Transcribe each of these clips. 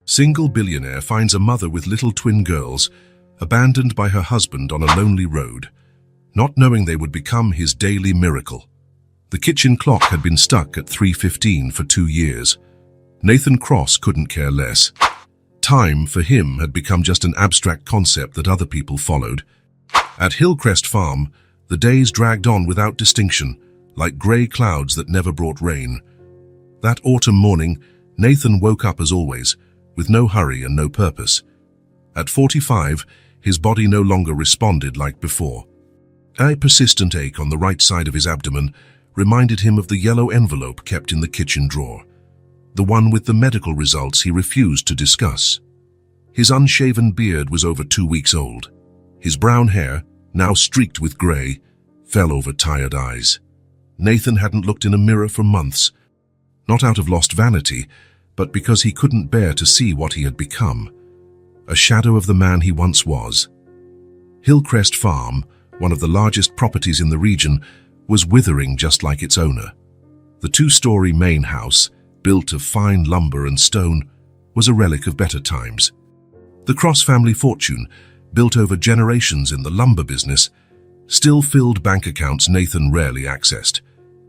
Single billionaire finds a mother with little twin girls, abandoned by her husband on a lonely road, not knowing they would become his daily miracle. The kitchen clock had been stuck at 3:15 for 2 years. Nathan Cross couldn't care less. Time, for him, had become just an abstract concept that other people followed. At Hillcrest Farm, the days dragged on without distinction, like grey clouds that never brought rain. That autumn morning, Nathan woke up as always, with no hurry and no purpose. At 45, his body no longer responded like before. A persistent ache on the right side of his abdomen reminded him of the yellow envelope kept in the kitchen drawer, the one with the medical results he refused to discuss. His unshaven beard was over 2 weeks old. His brown hair, now streaked with grey, fell over tired eyes. Nathan hadn't looked in a mirror for months, not out of lost vanity, but because he couldn't bear to see what he had become, a shadow of the man he once was. Hillcrest Farm, one of the largest properties in the region, was withering just like its owner. The 2-story main house, built of fine lumber and stone, was a relic of better times. The Cross family fortune, built over generations in the lumber business, still filled bank accounts Nathan rarely accessed.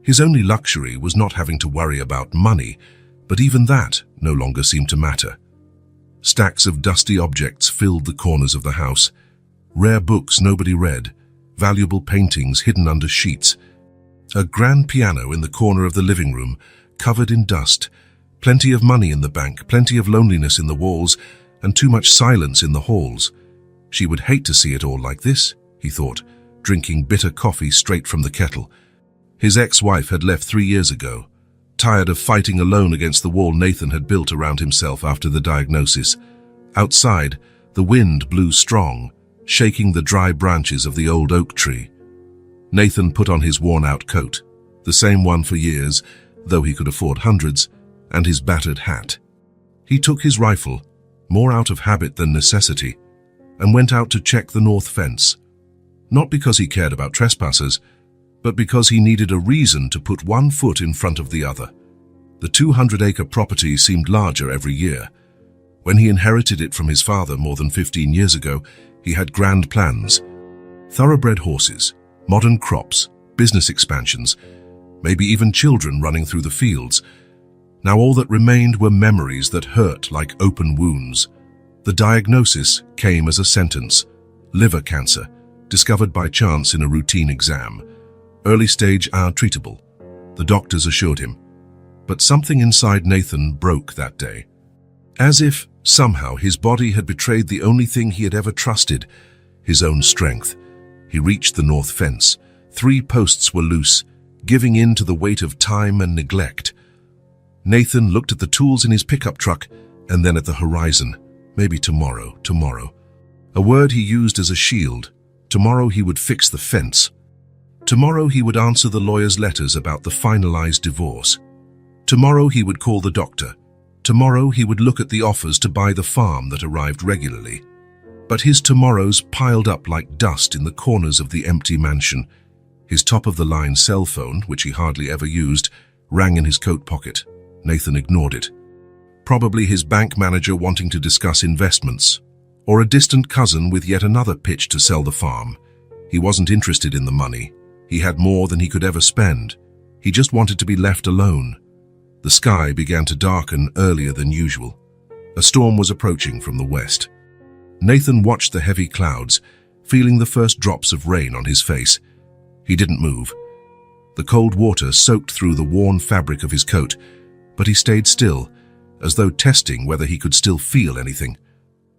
His only luxury was not having to worry about money, but even that no longer seemed to matter. Stacks of dusty objects filled the corners of the house. Rare books nobody read, valuable paintings hidden under sheets, a grand piano in the corner of the living room, covered in dust, plenty of money in the bank, plenty of loneliness in the walls, and too much silence in the halls. She would hate to see it all like this, he thought, drinking bitter coffee straight from the kettle. His ex-wife had left 3 years ago, tired of fighting alone against the wall Nathan had built around himself after the diagnosis. Outside, the wind blew strong, shaking the dry branches of the old oak tree. Nathan put on his worn-out coat, the same one for years, though he could afford hundreds, and his battered hat. He took his rifle, more out of habit than necessity, and went out to check the north fence. Not because he cared about trespassers, but because he needed a reason to put one foot in front of the other. The 200-acre property seemed larger every year. When he inherited it from his father more than 15 years ago, he had grand plans. Thoroughbred horses, modern crops, business expansions, maybe even children running through the fields. Now all that remained were memories that hurt like open wounds. The diagnosis came as a sentence: liver cancer, discovered by chance in a routine exam. Early stage treatable, the doctors assured him. But something inside Nathan broke that day. As if, somehow, his body had betrayed the only thing he had ever trusted, his own strength. He reached the north fence. 3 posts were loose, giving in to the weight of time and neglect. Nathan looked at the tools in his pickup truck and then at the horizon. Maybe tomorrow. A word he used as a shield. Tomorrow he would fix the fence. Tomorrow he would answer the lawyer's letters about the finalized divorce. Tomorrow he would call the doctor. Tomorrow he would look at the offers to buy the farm that arrived regularly. But his tomorrows piled up like dust in the corners of the empty mansion. His top-of-the-line cell phone, which he hardly ever used, rang in his coat pocket. Nathan ignored it. Probably his bank manager wanting to discuss investments, or a distant cousin with yet another pitch to sell the farm. He wasn't interested in the money. He had more than he could ever spend. He just wanted to be left alone. The sky began to darken earlier than usual. A storm was approaching from the west. Nathan watched the heavy clouds, feeling the first drops of rain on his face. He didn't move. The cold water soaked through the worn fabric of his coat, but he stayed still, as though testing whether he could still feel anything.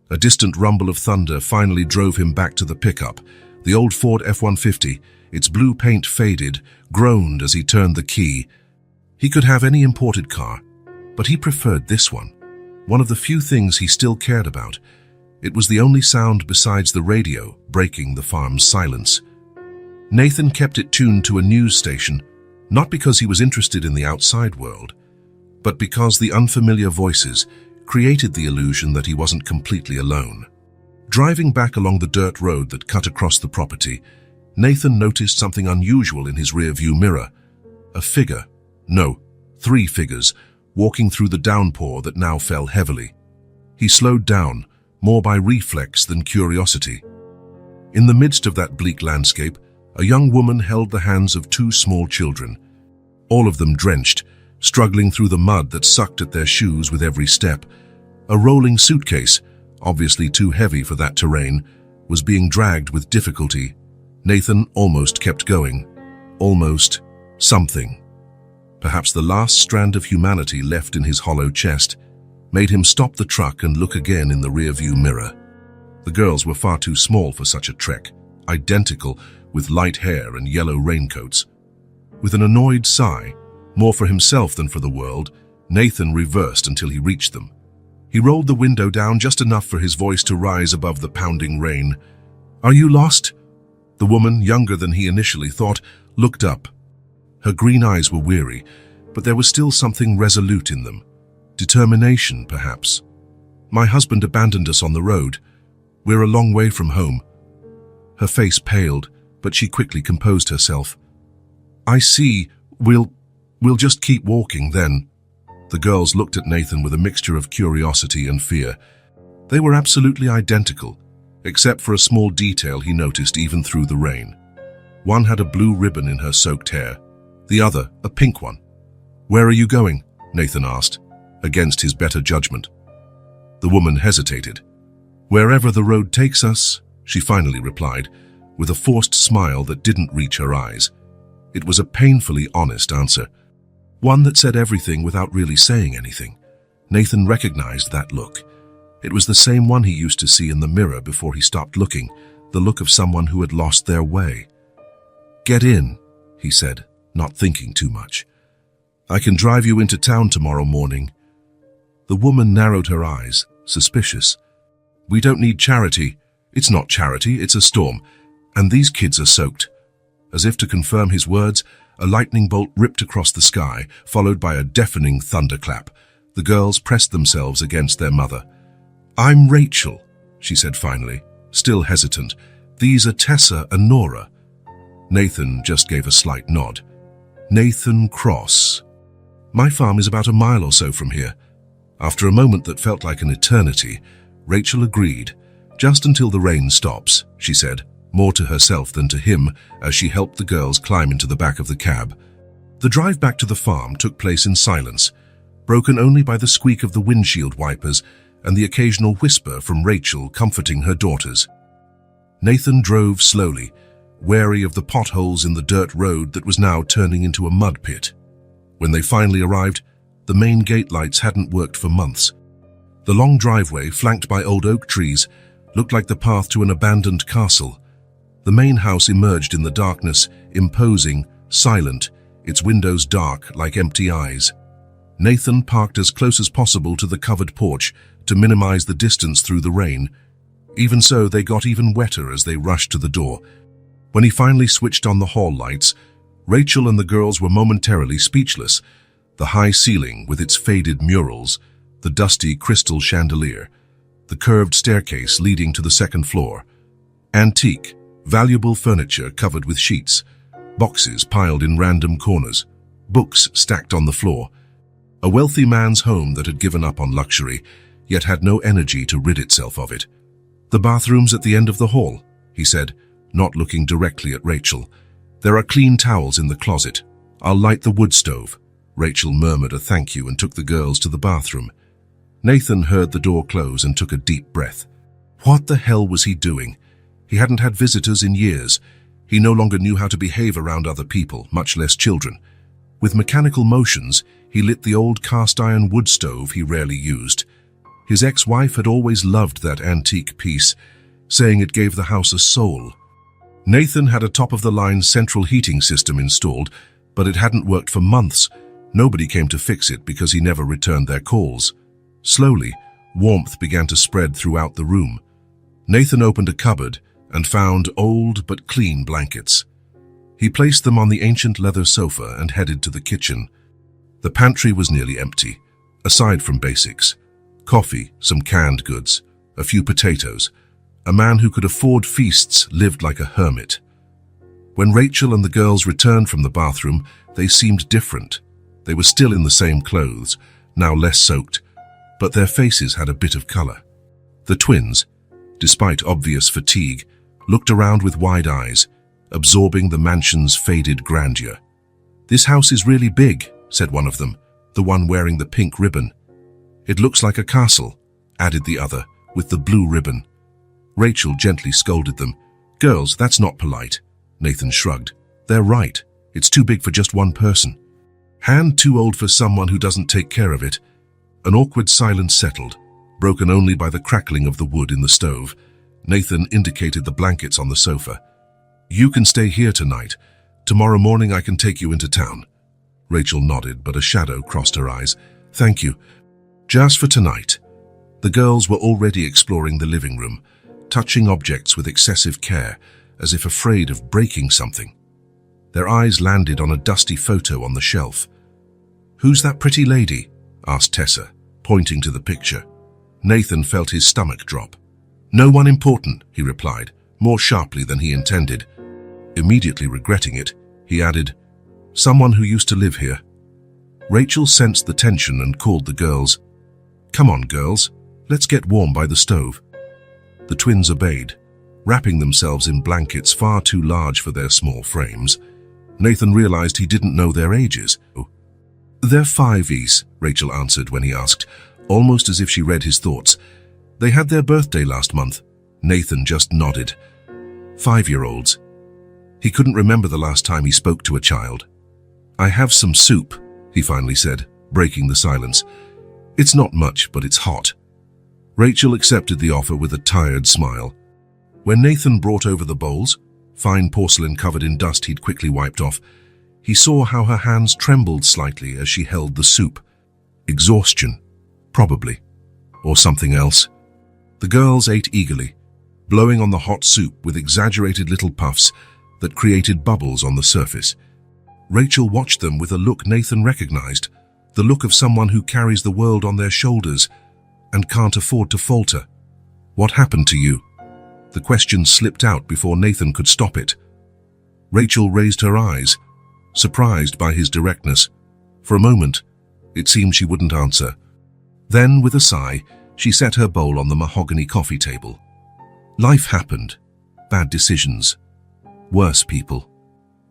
A distant rumble of thunder finally drove him back to the pickup. The old Ford F-150, its blue paint faded, groaned as he turned the key. He could have any imported car, but he preferred this one of the few things he still cared about. It was the only sound besides the radio breaking the farm's silence. Nathan kept it tuned to a news station, not because he was interested in the outside world, but because the unfamiliar voices created the illusion that he wasn't completely alone. Driving back along the dirt road that cut across the property, Nathan noticed something unusual in his rear-view mirror. A figure, no, 3 figures, walking through the downpour that now fell heavily. He slowed down, more by reflex than curiosity. In the midst of that bleak landscape, a young woman held the hands of two small children, all of them drenched, struggling through the mud that sucked at their shoes with every step. A rolling suitcase, obviously too heavy for that terrain, was being dragged with difficulty. Nathan almost kept going. Almost something. Perhaps the last strand of humanity left in his hollow chest made him stop the truck and look again in the rearview mirror. The girls were far too small for such a trek, identical, with light hair and yellow raincoats. With an annoyed sigh, more for himself than for the world, Nathan reversed until he reached them. He rolled the window down just enough for his voice to rise above the pounding rain. "Are you lost?" The woman, younger than he initially thought, looked up. Her green eyes were weary, but there was still something resolute in them. Determination, perhaps. "My husband abandoned us on the road. We're a long way from home." Her face paled, but she quickly composed herself. "I see. We'll just keep walking then." The girls looked at Nathan with a mixture of curiosity and fear. They were absolutely identical, except for a small detail he noticed even through the rain. One had a blue ribbon in her soaked hair, the other a pink one. "Where are you going?" Nathan asked, against his better judgment. The woman hesitated. "Wherever the road takes us," she finally replied, with a forced smile that didn't reach her eyes. It was a painfully honest answer, one that said everything without really saying anything. Nathan recognized that look. It was the same one he used to see in the mirror before he stopped looking, the look of someone who had lost their way. "Get in," he said, not thinking too much. "I can drive you into town tomorrow morning." The woman narrowed her eyes, suspicious. "We don't need charity." "It's not charity, it's a storm. And these kids are soaked." As if to confirm his words, a lightning bolt ripped across the sky, followed by a deafening thunderclap. The girls pressed themselves against their mother. "I'm Rachel," she said finally, still hesitant. "These are Tessa and Nora." Nathan just gave a slight nod. "Nathan Cross. My farm is about a mile or so from here." After a moment that felt like an eternity, Rachel agreed. "Just until the rain stops," she said, more to herself than to him, as she helped the girls climb into the back of the cab. The drive back to the farm took place in silence, broken only by the squeak of the windshield wipers and the occasional whisper from Rachel comforting her daughters. Nathan drove slowly, wary of the potholes in the dirt road that was now turning into a mud pit. When they finally arrived, the main gate lights hadn't worked for months. The long driveway, flanked by old oak trees, looked like the path to an abandoned castle. The main house emerged in the darkness, imposing, silent, its windows dark like empty eyes. Nathan parked as close as possible to the covered porch to minimize the distance through the rain. Even so, they got even wetter as they rushed to the door. When he finally switched on the hall lights, Rachel and the girls were momentarily speechless. The high ceiling with its faded murals, the dusty crystal chandelier, the curved staircase leading to the second floor. Antique, valuable furniture covered with sheets, boxes piled in random corners, books stacked on the floor. A wealthy man's home that had given up on luxury, yet had no energy to rid itself of it. "The bathroom's at the end of the hall," he said, not looking directly at Rachel. "There are clean towels in the closet. I'll light the wood stove." Rachel murmured a thank you and took the girls to the bathroom. Nathan heard the door close and took a deep breath. What the hell was he doing? He hadn't had visitors in years. He no longer knew how to behave around other people, much less children. With mechanical motions, he lit the old cast-iron wood stove he rarely used. His ex-wife had always loved that antique piece, saying it gave the house a soul. Nathan had a top-of-the-line central heating system installed, but it hadn't worked for months. Nobody came to fix it because he never returned their calls. Slowly, warmth began to spread throughout the room. Nathan opened a cupboard and found old but clean blankets. He placed them on the ancient leather sofa and headed to the kitchen. The pantry was nearly empty, aside from basics. Coffee, some canned goods, a few potatoes. A man who could afford feasts lived like a hermit. When Rachel and the girls returned from the bathroom, they seemed different. They were still in the same clothes, now less soaked. but their faces had a bit of color. The twins, despite obvious fatigue, looked around with wide eyes, absorbing the mansion's faded grandeur. "This house is really big," said one of them, the one wearing the pink ribbon. "It looks like a castle," added the other, with the blue ribbon. Rachel gently scolded them. "Girls, that's not polite." Nathan shrugged. "They're right. It's too big for just one person. And too old for someone who doesn't take care of it." An awkward silence settled, broken only by the crackling of the wood in the stove. Nathan indicated the blankets on the sofa. "You can stay here tonight. Tomorrow morning I can take you into town." Rachel nodded, but a shadow crossed her eyes. "Thank you. Just for tonight." The girls were already exploring the living room, touching objects with excessive care, as if afraid of breaking something. Their eyes landed on a dusty photo on the shelf. "Who's that pretty lady?" asked Tessa, pointing to the picture. Nathan felt his stomach drop. "No one important," he replied, more sharply than he intended. Immediately regretting it, he added, "Someone who used to live here." Rachel sensed the tension and called the girls. "Come on, girls, let's get warm by the stove." The twins obeyed, wrapping themselves in blankets far too large for their small frames. Nathan realized he didn't know their ages. "They're 5's," Rachel answered when he asked, almost as if she read his thoughts. "They had their birthday last month." Nathan just nodded. 5-year-olds. He couldn't remember the last time he spoke to a child. "I have some soup," he finally said, breaking the silence. "It's not much, but it's hot." Rachel accepted the offer with a tired smile. When Nathan brought over the bowls, fine porcelain covered in dust he'd quickly wiped off, he saw how her hands trembled slightly as she held the soup. Exhaustion, probably, or something else. The girls ate eagerly, blowing on the hot soup with exaggerated little puffs that created bubbles on the surface. Rachel watched them with a look Nathan recognized, the look of someone who carries the world on their shoulders and can't afford to falter. "What happened to you?" The question slipped out before Nathan could stop it. Rachel raised her eyes, surprised by his directness. For a moment, it seemed she wouldn't answer. Then, with a sigh, she set her bowl on the mahogany coffee table. Life happened. Bad decisions. Worse people.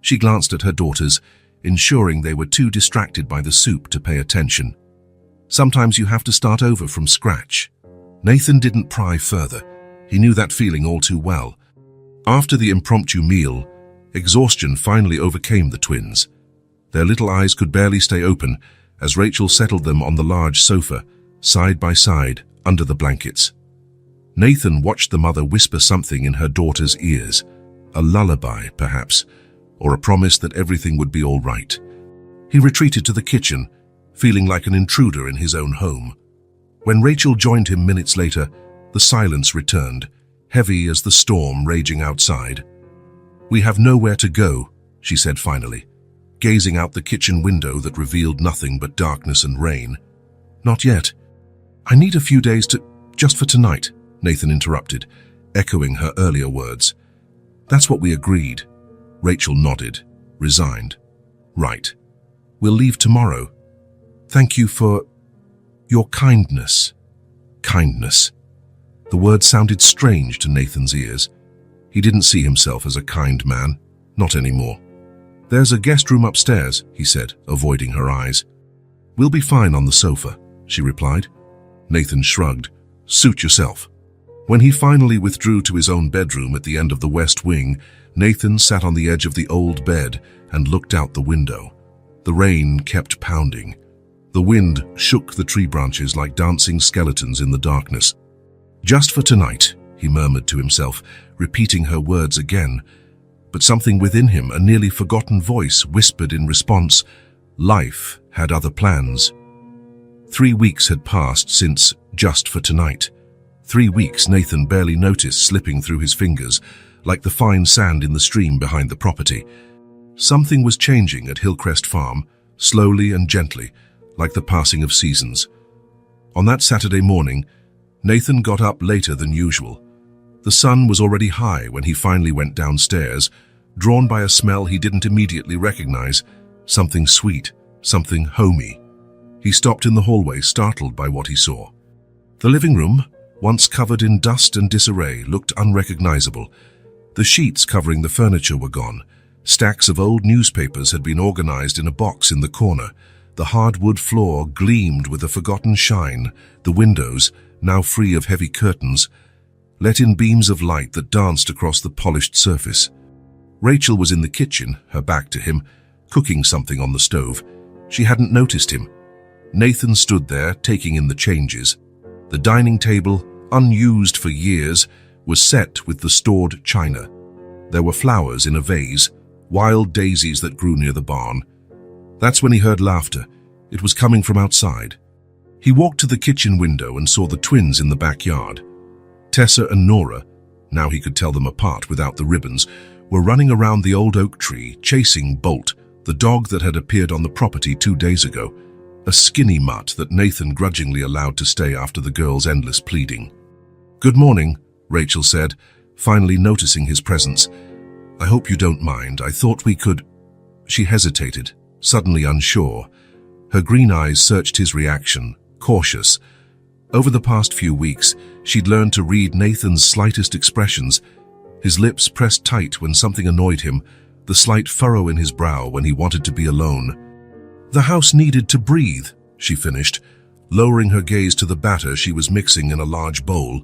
She glanced at her daughters, ensuring they were too distracted by the soup to pay attention. Sometimes you have to start over from scratch. Nathan didn't pry further. He knew that feeling all too well. After the impromptu meal, exhaustion finally overcame the twins. Their little eyes could barely stay open as Rachel settled them on the large sofa, side by side, under the blankets. Nathan watched the mother whisper something in her daughter's ears, a lullaby, perhaps, or a promise that everything would be all right. He retreated to the kitchen, feeling like an intruder in his own home. When Rachel joined him minutes later, the silence returned, heavy as the storm raging outside. "We have nowhere to go," she said finally, gazing out the kitchen window that revealed nothing but darkness and rain. "Not yet. I need a few days just for tonight," Nathan interrupted, echoing her earlier words. "That's what we agreed." Rachel nodded, resigned. "Right. We'll leave tomorrow. Thank you for your kindness." Kindness. The word sounded strange to Nathan's ears. He didn't see himself as a kind man, not anymore. "There's a guest room upstairs," he said, avoiding her eyes. "We'll be fine on the sofa," she replied. Nathan shrugged. "Suit yourself." When he finally withdrew to his own bedroom at the end of the west wing, Nathan sat on the edge of the old bed and looked out the window. The rain kept pounding. The wind shook the tree branches like dancing skeletons in the darkness. "Just for tonight," he murmured to himself, repeating her words again. But something within him, a nearly forgotten voice, whispered in response, life had other plans. 3 weeks had passed since just for tonight. 3 weeks Nathan barely noticed slipping through his fingers, like the fine sand in the stream behind the property. Something was changing at Hillcrest Farm, slowly and gently, like the passing of seasons. On that Saturday morning, Nathan got up later than usual. The sun was already high when he finally went downstairs, drawn by a smell he didn't immediately recognize, something sweet, something homey. He stopped in the hallway, startled by what he saw. The living room, once covered in dust and disarray, looked unrecognizable. The sheets covering the furniture were gone. Stacks of old newspapers had been organized in a box in the corner. The hardwood floor gleamed with a forgotten shine. The windows, now free of heavy curtains, let in beams of light that danced across the polished surface. Rachel was in the kitchen, her back to him, cooking something on the stove. She hadn't noticed him. Nathan stood there, taking in the changes. The dining table, unused for years, was set with the stored china. There were flowers in a vase, wild daisies that grew near the barn. That's when he heard laughter. It was coming from outside. He walked to the kitchen window and saw the twins in the backyard. Tessa and Nora, now he could tell them apart without the ribbons, were running around the old oak tree, chasing Bolt, the dog that had appeared on the property 2 days ago, a skinny mutt that Nathan grudgingly allowed to stay after the girl's endless pleading. "Good morning," Rachel said, finally noticing his presence. "I hope you don't mind. I thought we could—" She hesitated, suddenly unsure. Her green eyes searched his reaction, cautious. Over the past few weeks, she'd learned to read Nathan's slightest expressions. His lips pressed tight when something annoyed him, the slight furrow in his brow when he wanted to be alone. "The house needed to breathe," she finished, lowering her gaze to the batter she was mixing in a large bowl.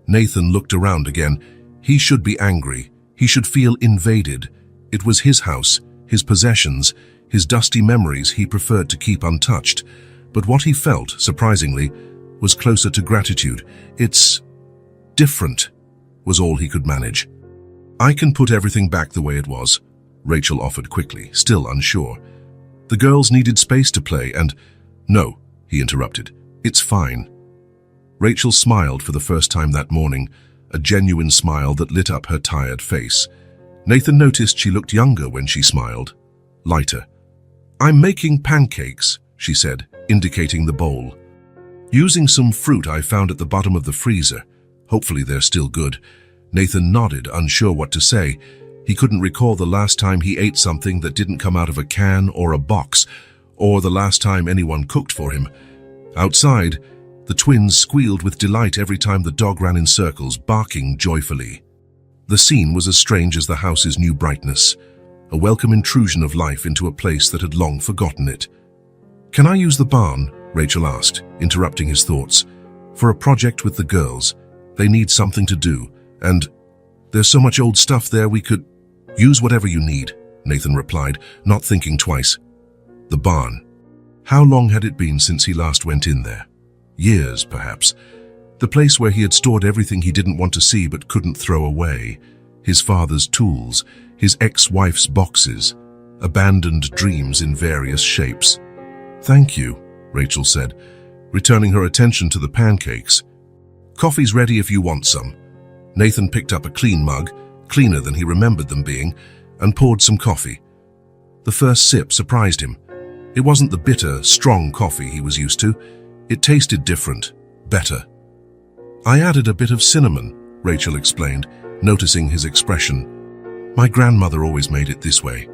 Nathan looked around again. He should be angry. He should feel invaded. It was his house, his possessions, his dusty memories he preferred to keep untouched. But what he felt, surprisingly, was closer to gratitude. "It's different," was all he could manage. "I can put everything back the way it was," Rachel offered quickly, still unsure. "The girls needed space to play and—" "No," he interrupted. "It's fine." Rachel smiled for the first time that morning, a genuine smile that lit up her tired face. Nathan noticed she looked younger when she smiled, lighter. "I'm making pancakes," she said, indicating the bowl. "Using some fruit I found at the bottom of the freezer. Hopefully they're still good." Nathan nodded, unsure what to say. He couldn't recall the last time he ate something that didn't come out of a can or a box, or the last time anyone cooked for him. Outside, the twins squealed with delight every time the dog ran in circles, barking joyfully. The scene was as strange as the house's new brightness, a welcome intrusion of life into a place that had long forgotten it. "Can I use the barn?" Rachel asked, interrupting his thoughts. "For a project with the girls. They need something to do, and there's so much old stuff there we could—" "Use whatever you need," Nathan replied, not thinking twice. The barn. How long had it been since he last went in there? Years, perhaps. The place where he had stored everything he didn't want to see but couldn't throw away. His father's tools, his ex-wife's boxes, abandoned dreams in various shapes. "Thank you," Rachel said, returning her attention to the pancakes. "Coffee's ready if you want some." Nathan picked up a clean mug, cleaner than he remembered them being, and poured some coffee. The first sip surprised him. It wasn't the bitter, strong coffee he was used to. It tasted different, better. "I added a bit of cinnamon," Rachel explained, noticing his expression. "My grandmother always made it this way."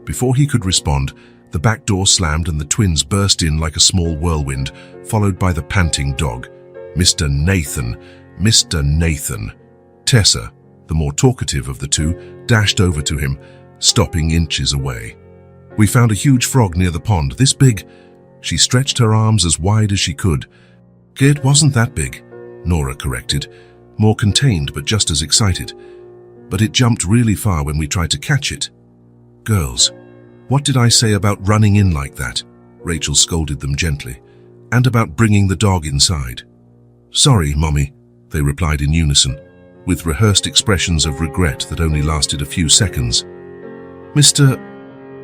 Before he could respond, the back door slammed and the twins burst in like a small whirlwind, followed by the panting dog. Mr. Nathan, Mr. Nathan. Tessa, the more talkative of the two, dashed over to him, stopping inches away. "We found a huge frog near the pond, this big." She stretched her arms as wide as she could. "It wasn't that big," Nora corrected, more contained but just as excited. "But it jumped really far when we tried to catch it." "Girls, what did I say about running in like that?" Rachel scolded them gently. "And about bringing the dog inside." "Sorry, Mommy," they replied in unison, with rehearsed expressions of regret that only lasted a few seconds. "Mr.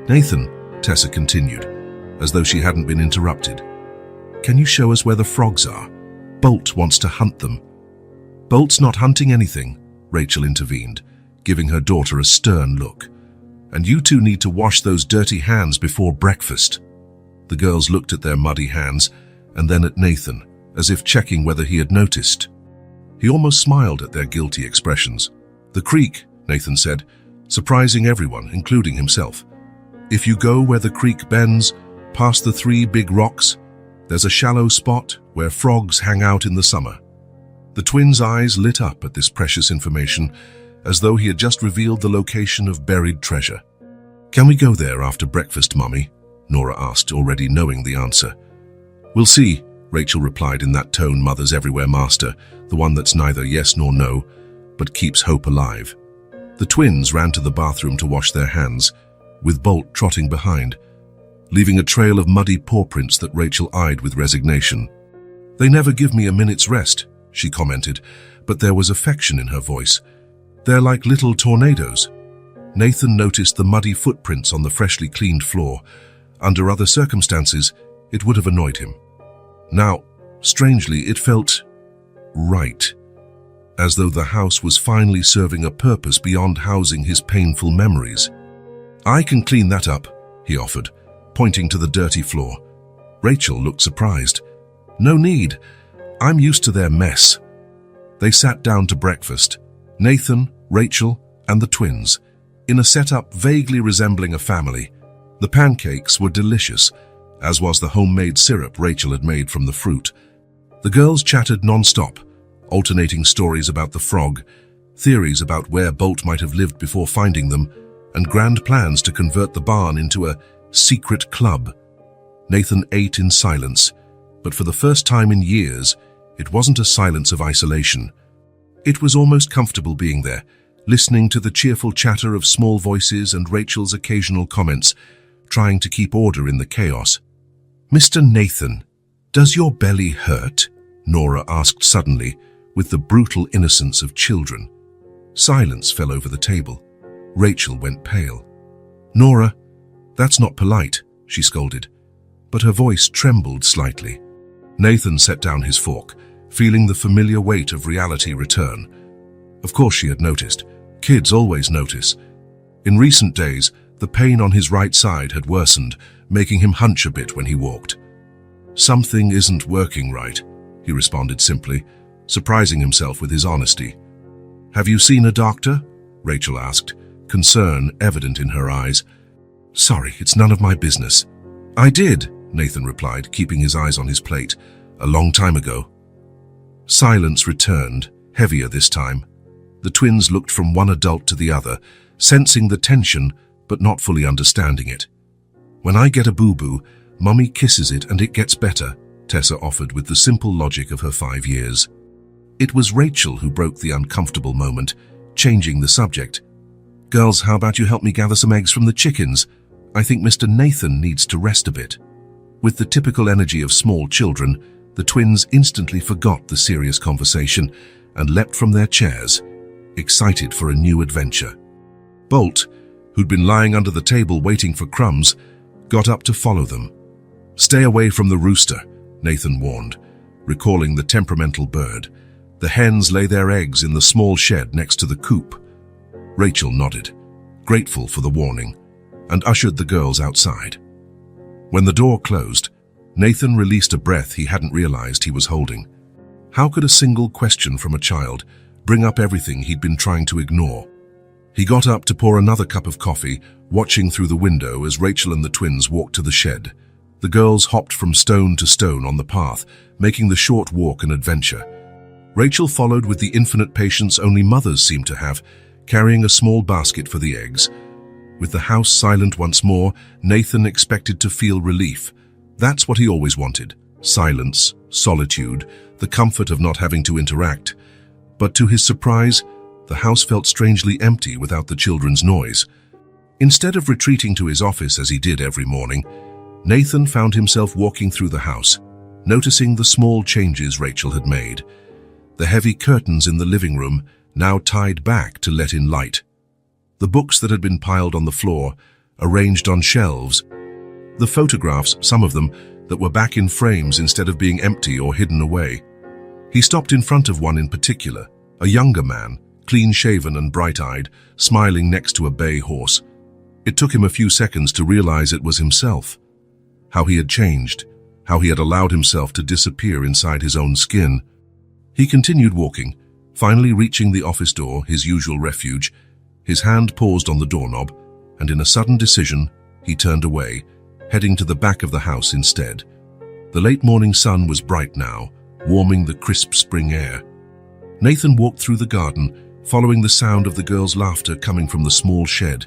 Nathan," Tessa continued, as though she hadn't been interrupted. "Can you show us where the frogs are? Bolt wants to hunt them." "Bolt's not hunting anything," Rachel intervened, giving her daughter a stern look. "And you two need to wash those dirty hands before breakfast." The girls looked at their muddy hands and then at Nathan, as if checking whether he had noticed. He almost smiled at their guilty expressions. "The creek," Nathan said, surprising everyone, including himself. "If you go where the creek bends, past the 3 big rocks, There's a shallow spot where frogs hang out in the summer. The twins' eyes lit up at this precious information, as though he had just revealed the location of buried treasure. "Can we go there after breakfast, Mummy?" Nora asked, already knowing the answer. "We'll see," Rachel replied in that tone mothers everywhere master, the one that's neither yes nor no, but keeps hope alive. The twins ran to the bathroom to wash their hands, with Bolt trotting behind, leaving a trail of muddy paw prints that Rachel eyed with resignation. "They never give me a minute's rest," she commented, but there was affection in her voice. "They're like little tornadoes." Nathan noticed the muddy footprints on the freshly cleaned floor. Under other circumstances, it would have annoyed him. Now, strangely, it felt right, as though the house was finally serving a purpose beyond housing his painful memories. "I can clean that up," he offered, pointing to the dirty floor. Rachel looked surprised. "No need. I'm used to their mess." They sat down to breakfast, Nathan, Rachel, and the twins, in a setup vaguely resembling a family. The pancakes were delicious, as was the homemade syrup Rachel had made from the fruit. The girls chattered non-stop, alternating stories about the frog, theories about where Bolt might have lived before finding them, and grand plans to convert the barn into a secret club. Nathan ate in silence, but for the first time in years, it wasn't a silence of isolation. It was almost comfortable being there, listening to the cheerful chatter of small voices and Rachel's occasional comments, trying to keep order in the chaos. "Mr. Nathan, does your belly hurt?" Nora asked suddenly, with the brutal innocence of children. Silence fell over the table. Rachel went pale. "Nora, that's not polite," she scolded, but her voice trembled slightly. Nathan set down his fork, feeling the familiar weight of reality return. Of course she had noticed. Kids always notice. In recent days, the pain on his right side had worsened, making him hunch a bit when he walked. "Something isn't working right," he responded simply, surprising himself with his honesty. "Have you seen a doctor?" Rachel asked, concern evident in her eyes. "Sorry, it's none of my business." "I did," Nathan replied, keeping his eyes on his plate. "A long time ago." Silence returned, heavier this time. The twins looked from one adult to the other, sensing the tension, but not fully understanding it. "When I get a boo-boo, Mummy kisses it and it gets better," Tessa offered with the simple logic of her 5 years. It was Rachel who broke the uncomfortable moment, changing the subject. "Girls, how about you help me gather some eggs from the chickens? I think Mr. Nathan needs to rest a bit." With the typical energy of small children, the twins instantly forgot the serious conversation and leapt from their chairs, excited for a new adventure. Bolt, who'd been lying under the table waiting for crumbs, got up to follow them. "Stay away from the rooster," Nathan warned, recalling the temperamental bird. The hens lay their eggs in the small shed next to the coop. Rachel nodded, grateful for the warning, and ushered the girls outside. When the door closed, Nathan released a breath he hadn't realized he was holding. How could a single question from a child bring up everything he'd been trying to ignore? He got up to pour another cup of coffee, watching through the window as Rachel and the twins walked to the shed. The girls hopped from stone to stone on the path, making the short walk an adventure. Rachel followed with the infinite patience only mothers seem to have, carrying a small basket for the eggs. With the house silent once more, Nathan expected to feel relief. That's what he always wanted: silence, solitude, the comfort of not having to interact. But to his surprise, the house felt strangely empty without the children's noise. Instead of retreating to his office as he did every morning, Nathan found himself walking through the house, noticing the small changes Rachel had made. The heavy curtains in the living room now tied back to let in light. The books that had been piled on the floor, arranged on shelves. The photographs, some of them, that were back in frames instead of being empty or hidden away. He stopped in front of one in particular, a younger man, clean-shaven and bright-eyed, smiling next to a bay horse. It took him a few seconds to realize it was himself. How he had changed, how he had allowed himself to disappear inside his own skin. He continued walking, finally reaching the office door, his usual refuge. His hand paused on the doorknob, and in a sudden decision, he turned away, heading to the back of the house instead. The late morning sun was bright now, warming the crisp spring air. Nathan walked through the garden, following the sound of the girls' laughter coming from the small shed.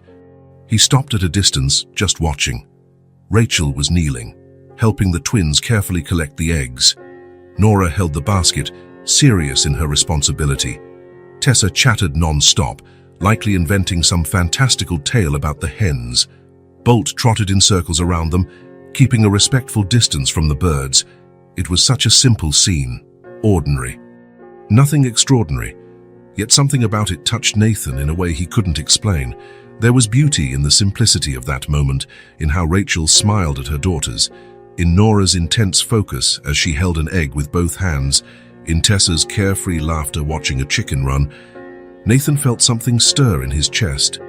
He stopped at a distance, just watching. Rachel was kneeling, helping the twins carefully collect the eggs. Nora held the basket, serious in her responsibility. Tessa chattered non-stop, likely inventing some fantastical tale about the hens. Bolt trotted in circles around them, keeping a respectful distance from the birds. It was such a simple scene, ordinary. Nothing extraordinary, yet something about it touched Nathan in a way he couldn't explain. There was beauty in the simplicity of that moment, in how Rachel smiled at her daughters, in Nora's intense focus as she held an egg with both hands, in Tessa's carefree laughter watching a chicken run. Nathan felt something stir in his chest.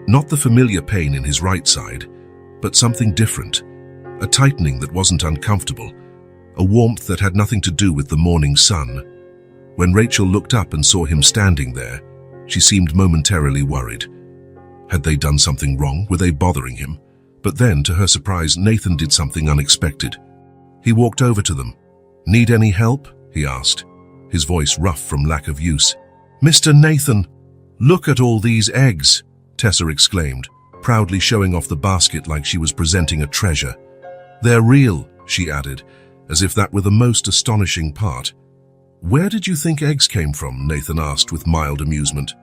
Not the familiar pain in his right side, but something different, a tightening that wasn't uncomfortable, a warmth that had nothing to do with the morning sun. When Rachel looked up and saw him standing there, she seemed momentarily worried. Had they done something wrong? Were they bothering him? But then, to her surprise, Nathan did something unexpected. He walked over to them. "Need any help?" he asked, his voice rough from lack of use. "Mr. Nathan, look at all these eggs," Tessa exclaimed, proudly showing off the basket like she was presenting a treasure. "They're real," she added, as if that were the most astonishing part. "Where did you think eggs came from?" Nathan asked with mild amusement.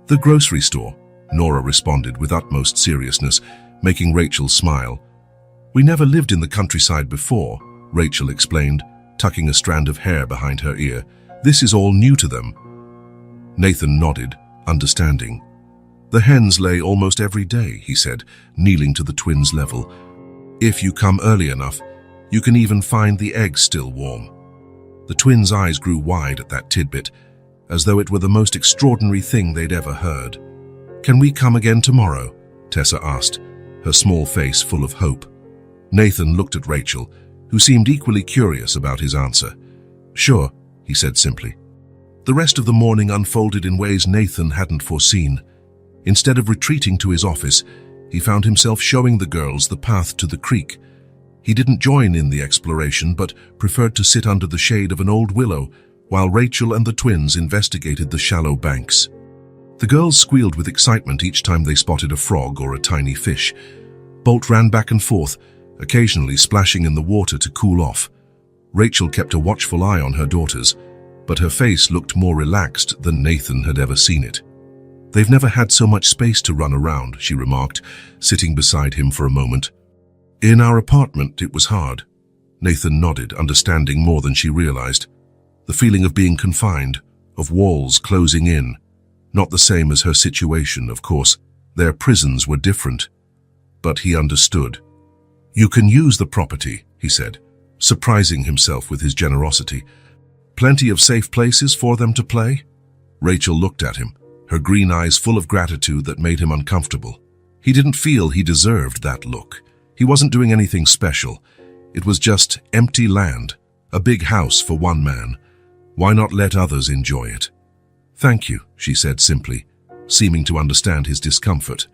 "The grocery store," Nora responded with utmost seriousness, making Rachel smile. "We never lived in the countryside before," Rachel explained, tucking a strand of hair behind her ear. "This is all new to them." Nathan nodded, understanding. "The hens lay almost every day," he said, kneeling to the twins' level. "If you come early enough, you can even find the eggs still warm." The twins' eyes grew wide at that tidbit, as though it were the most extraordinary thing they'd ever heard. "Can we come again tomorrow?" Tessa asked, her small face full of hope. Nathan looked at Rachel, who seemed equally curious about his answer. "Sure," he said simply. The rest of the morning unfolded in ways Nathan hadn't foreseen. Instead of retreating to his office, he found himself showing the girls the path to the creek. He didn't join in the exploration, but preferred to sit under the shade of an old willow while Rachel and the twins investigated the shallow banks. The girls squealed with excitement each time they spotted a frog or a tiny fish. Bolt ran back and forth, occasionally splashing in the water to cool off. Rachel kept a watchful eye on her daughters, but her face looked more relaxed than Nathan had ever seen it. "They've never had so much space to run around," she remarked, sitting beside him for a moment. "In our apartment, it was hard." Nathan nodded, understanding more than she realized. The feeling of being confined, of walls closing in. Not the same as her situation, of course. Their prisons were different. But he understood. "You can use the property," he said, surprising himself with his generosity. "Plenty of safe places for them to play?" Rachel looked at him, her green eyes full of gratitude that made him uncomfortable. He didn't feel he deserved that look. He wasn't doing anything special. It was just empty land, a big house for one man. Why not let others enjoy it? "Thank you," she said simply, seeming to understand his discomfort.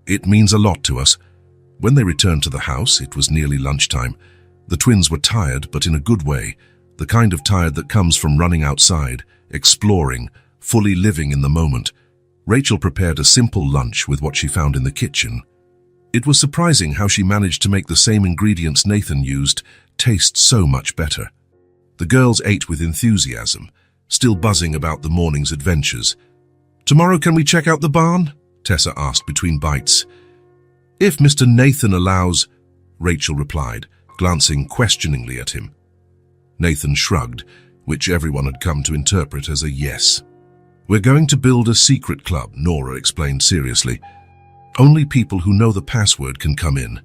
"It means a lot to us." When they returned to the house, it was nearly lunchtime. The twins were tired, but in a good way, the kind of tired that comes from running outside, exploring, fully living in the moment. Rachel prepared a simple lunch with what she found in the kitchen. It was surprising how she managed to make the same ingredients Nathan used taste so much better. The girls ate with enthusiasm, still buzzing about the morning's adventures. "Tomorrow can we check out the barn?" Tessa asked between bites. "If Mr. Nathan allows," Rachel replied, glancing questioningly at him. Nathan shrugged, which everyone had come to interpret as a yes. "We're going to build a secret club," Nora explained seriously. "Only people who know the password can come in."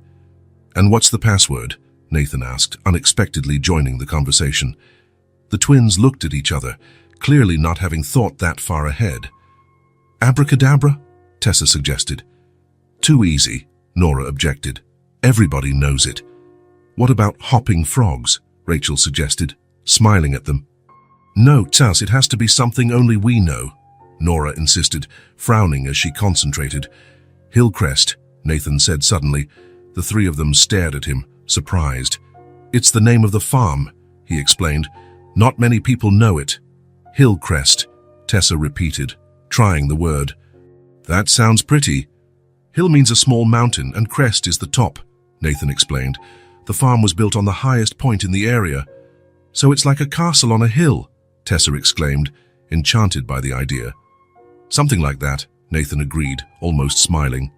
"And what's the password?" Nathan asked, unexpectedly joining the conversation. The twins looked at each other, clearly not having thought that far ahead. "Abracadabra?" Tessa suggested. "Too easy," Nora objected. "Everybody knows it." "What about hopping frogs?" Rachel suggested, smiling at them. "No, Tess, it has to be something only we know," Nora insisted, frowning as she concentrated. "Hillcrest," Nathan said suddenly. The three of them stared at him, surprised. It's the name of the farm, he explained. Not many people know it. Hillcrest, Tessa repeated, trying the word. That sounds pretty. Hill means a small mountain and crest is the top, Nathan explained. The farm was built on the highest point in the area. So it's like a castle on a hill, Tessa exclaimed, enchanted by the idea. Something like that, Nathan agreed, almost smiling.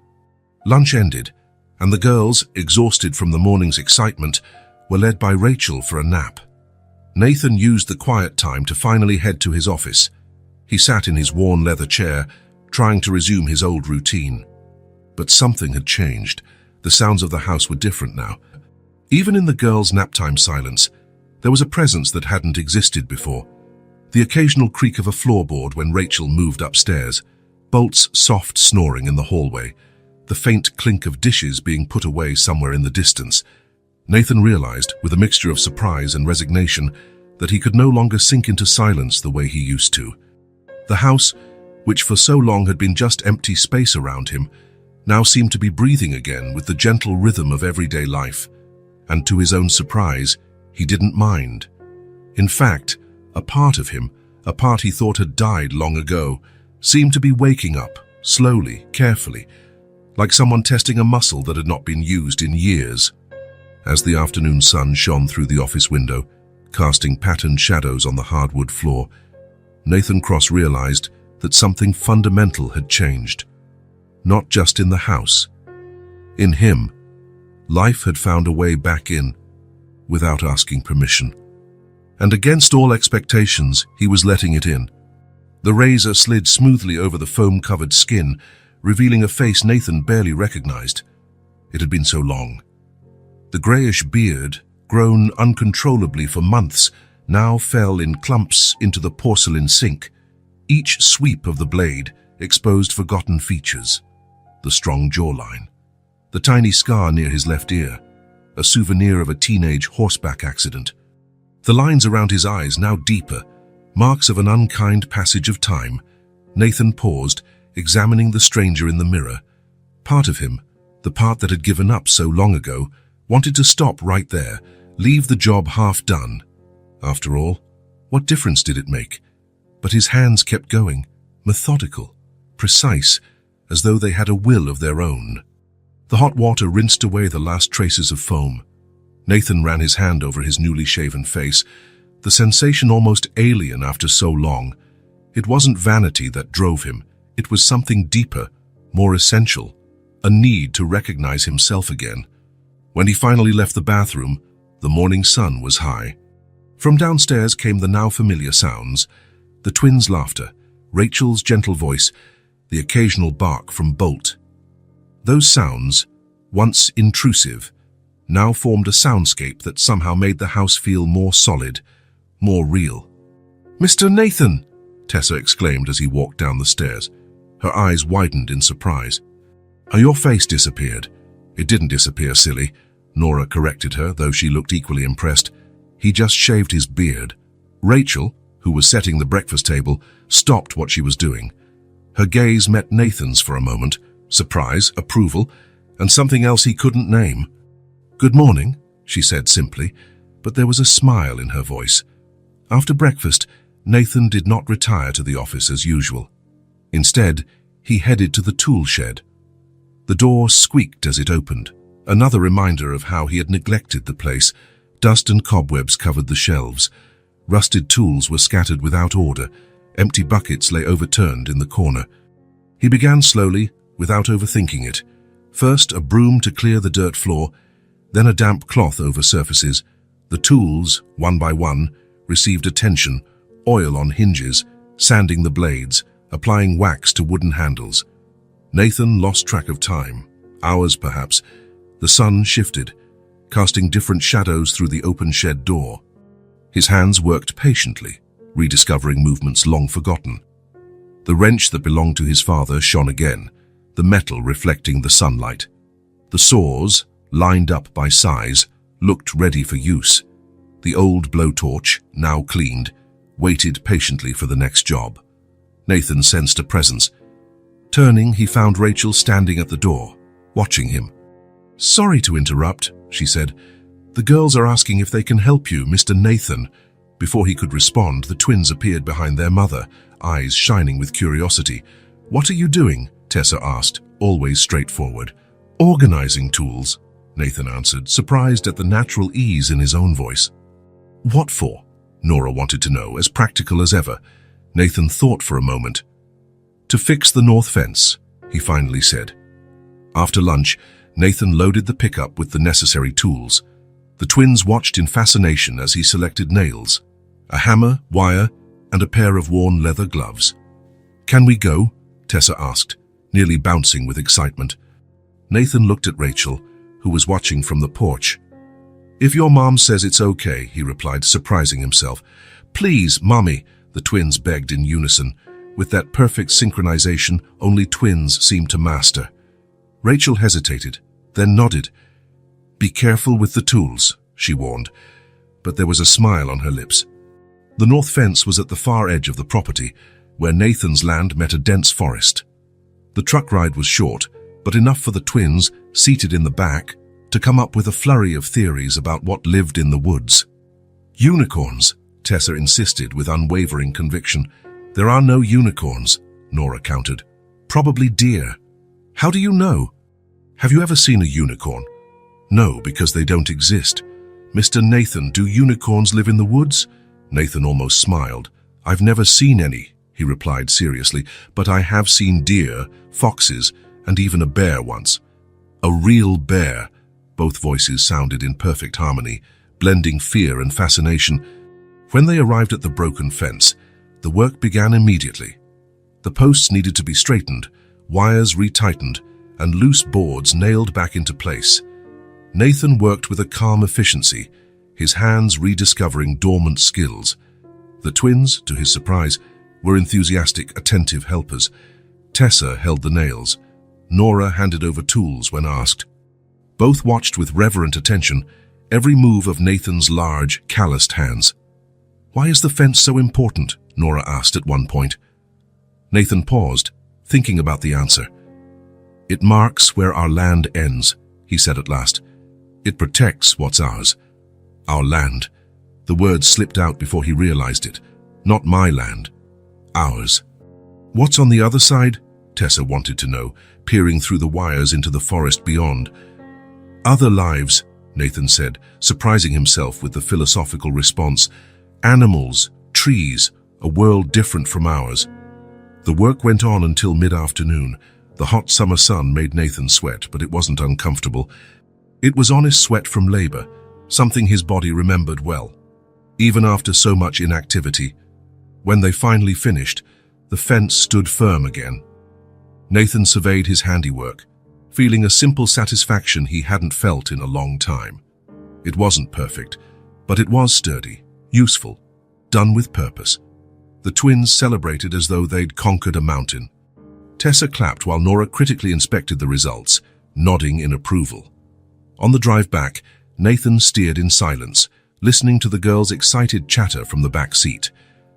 Lunch ended, and the girls, exhausted from the morning's excitement, were led by Rachel for a nap. Nathan used the quiet time to finally head to his office. He sat in his worn leather chair, trying to resume his old routine. But something had changed. The sounds of the house were different now. Even in the girls' naptime silence, there was a presence that hadn't existed before. The occasional creak of a floorboard when Rachel moved upstairs, Bolt's soft snoring in the hallway, the faint clink of dishes being put away somewhere in the distance. Nathan realized, with a mixture of surprise and resignation, that he could no longer sink into silence the way he used to. The house, which for so long had been just empty space around him, now seemed to be breathing again with the gentle rhythm of everyday life. And to his own surprise, he didn't mind. In fact, a part of him, a part he thought had died long ago, seemed to be waking up, slowly, carefully, like someone testing a muscle that had not been used in years. As the afternoon sun shone through the office window, casting patterned shadows on the hardwood floor, Nathan Cross realized that something fundamental had changed. Not just in the house. In him, life had found a way back in, without asking permission. And against all expectations, he was letting it in. The razor slid smoothly over the foam-covered skin, revealing a face Nathan barely recognized. It had been so long. The grayish beard, grown uncontrollably for months, now fell in clumps into the porcelain sink. Each sweep of the blade exposed forgotten features. The strong jawline, the tiny scar near his left ear, a souvenir of a teenage horseback accident. The lines around his eyes now deeper, marks of an unkind passage of time. Nathan paused, examining the stranger in the mirror. Part of him, the part that had given up so long ago, wanted to stop right there, leave the job half done. After all, what difference did it make? But his hands kept going, methodical, precise, as though they had a will of their own. The hot water rinsed away the last traces of foam. Nathan ran his hand over his newly shaven face, the sensation almost alien after so long. It wasn't vanity that drove him. It was something deeper, more essential, a need to recognize himself again. When he finally left the bathroom, the morning sun was high. From downstairs came the now familiar sounds, the twins' laughter, Rachel's gentle voice, the occasional bark from Bolt. Those sounds, once intrusive, now formed a soundscape that somehow made the house feel more solid, more real. "Mr. Nathan!" Tessa exclaimed as he walked down the stairs. Her eyes widened in surprise. Your face disappeared." "It didn't disappear, silly," Nora corrected her, though she looked equally impressed. "He just shaved his beard." Rachel, who was setting the breakfast table, stopped what she was doing. Her gaze met Nathan's for a moment, surprise, approval, and something else he couldn't name. "Good morning," she said simply, but there was a smile in her voice. After breakfast, Nathan did not retire to the office as usual. Instead, he headed to the tool shed. The door squeaked as it opened, another reminder of how he had neglected the place. Dust and cobwebs covered the shelves. Rusted tools were scattered without order. Empty buckets lay overturned in the corner. He began slowly, without overthinking it. First a broom to clear the dirt floor, then a damp cloth over surfaces. The tools, one by one, received attention, oil on hinges, sanding the blades, applying wax to wooden handles. Nathan lost track of time, hours perhaps. The sun shifted, casting different shadows through the open shed door. His hands worked patiently, rediscovering movements long forgotten. The wrench that belonged to his father shone again, the metal reflecting the sunlight. The saws, lined up by size, looked ready for use. The old blowtorch, now cleaned, waited patiently for the next job. Nathan sensed a presence. Turning, he found Rachel standing at the door, watching him. "Sorry to interrupt," she said. "The girls are asking if they can help you, Mr. Nathan." Before he could respond, the twins appeared behind their mother, eyes shining with curiosity. "What are you doing?" Tessa asked, always straightforward. "Organizing tools," Nathan answered, surprised at the natural ease in his own voice. "What for?" Nora wanted to know, as practical as ever. Nathan thought for a moment. "To fix the north fence," he finally said. After lunch, Nathan loaded the pickup with the necessary tools. The twins watched in fascination as he selected nails, a hammer, wire, and a pair of worn leather gloves. "Can we go?" Tessa asked, nearly bouncing with excitement. Nathan looked at Rachel, who was watching from the porch. "If your mom says it's okay," he replied, surprising himself. "Please, Mommy," the twins begged in unison, with that perfect synchronization only twins seem to master. Rachel hesitated, then nodded. "Be careful with the tools," she warned, but there was a smile on her lips. The north fence was at the far edge of the property, where Nathan's land met a dense forest. The truck ride was short, but enough for the twins, seated in the back, to come up with a flurry of theories about what lived in the woods. "Unicorns," Tessa insisted with unwavering conviction. "There are no unicorns," Nora countered. "Probably deer." "How do you know?" "Have you ever seen a unicorn?" "No, because they don't exist." "Mr. Nathan, do unicorns live in the woods?" Nathan almost smiled. "I've never seen any," he replied seriously, "but I have seen deer, foxes, and even a bear once." "A real bear." Both voices sounded in perfect harmony, blending fear and fascination. When they arrived at the broken fence, the work began immediately. The posts needed to be straightened, wires retightened, and loose boards nailed back into place. Nathan worked with a calm efficiency, his hands rediscovering dormant skills. The twins, to his surprise, were enthusiastic, attentive helpers. Tessa held the nails. Nora handed over tools when asked. Both watched with reverent attention every move of Nathan's large, calloused hands. "Why is the fence so important?" Nora asked at one point. Nathan paused, thinking about the answer. "It marks where our land ends," he said at last. "It protects what's ours. Our land." The words slipped out before he realized it. "Not my land. Ours." "What's on the other side?" Tessa wanted to know, peering through the wires into the forest beyond. "Other lives," Nathan said, surprising himself with the philosophical response. "Animals, trees, a world different from ours." The work went on until mid-afternoon. The hot summer sun made Nathan sweat, but it wasn't uncomfortable. It was honest sweat from labor, something his body remembered well, even after so much inactivity. When they finally finished, the fence stood firm again. Nathan surveyed his handiwork, feeling a simple satisfaction he hadn't felt in a long time. It wasn't perfect, but it was sturdy, useful, done with purpose. The twins celebrated as though they'd conquered a mountain. Tessa clapped while Nora critically inspected the results, nodding in approval. On the drive back, Nathan steered in silence, listening to the girls' excited chatter from the back seat.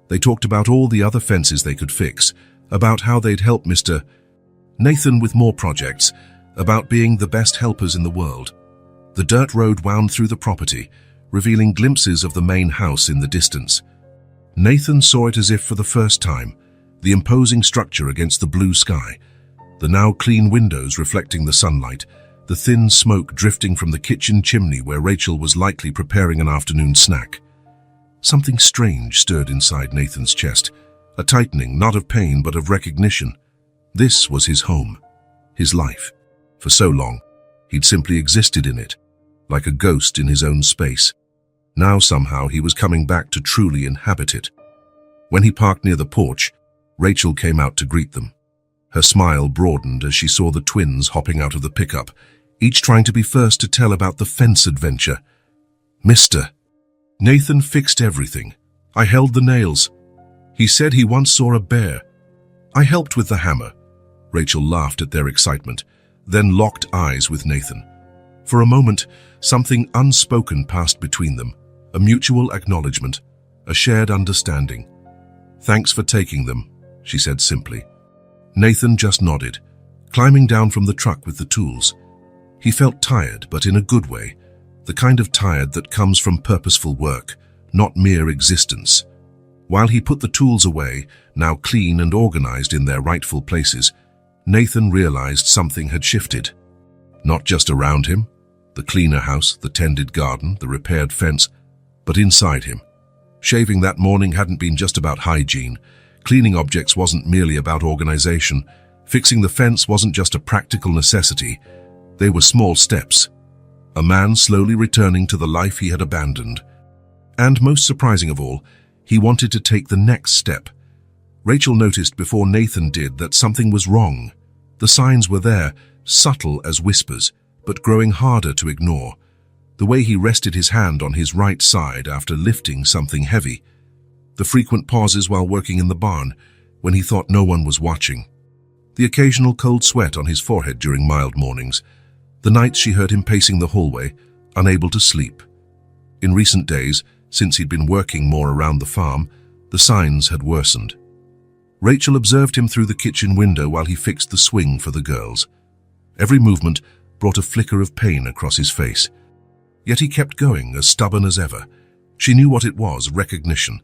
They talked about all the other fences they could fix, about how they'd help Mr. Nathan with more projects, about being the best helpers in the world. The dirt road wound through the property, revealing glimpses of the main house in the distance. Nathan saw it as if for the first time, the imposing structure against the blue sky, the now clean windows reflecting the sunlight, the thin smoke drifting from the kitchen chimney where Rachel was likely preparing an afternoon snack. Something strange stirred inside Nathan's chest, a tightening not of pain but of recognition. This was his home, his life. For so long, he'd simply existed in it, like a ghost in his own space. Now somehow he was coming back to truly inhabit it. When he parked near the porch, Rachel came out to greet them. Her smile broadened as she saw the twins hopping out of the pickup, each trying to be first to tell about the fence adventure. "Mr. Nathan fixed everything. I held the nails. He said he once saw a bear. I helped with the hammer." Rachel laughed at their excitement, then locked eyes with Nathan. For a moment, something unspoken passed between them, a mutual acknowledgement, a shared understanding. "Thanks for taking them," she said simply. Nathan just nodded, climbing down from the truck with the tools. He felt tired, but in a good way. the kind of tired that comes from purposeful work, not mere existence. While he put the tools away, now clean and organized in their rightful places, Nathan realized something had shifted. Not just around him, the cleaner house, the tended garden, the repaired fence, but inside him. Shaving that morning hadn't been just about hygiene. Cleaning objects wasn't merely about organization. Fixing the fence wasn't just a practical necessity. They were small steps. A man slowly returning to the life he had abandoned. And most surprising of all, he wanted to take the next step. Rachel noticed before Nathan did that something was wrong. The signs were there, subtle as whispers, but growing harder to ignore. The way he rested his hand on his right side after lifting something heavy. The frequent pauses while working in the barn, when he thought no one was watching. The occasional cold sweat on his forehead during mild mornings. The nights she heard him pacing the hallway, unable to sleep. In recent days, since he'd been working more around the farm, the signs had worsened. Rachel observed him through the kitchen window while he fixed the swing for the girls. Every movement brought a flicker of pain across his face. Yet he kept going, as stubborn as ever. She knew what it was, recognition.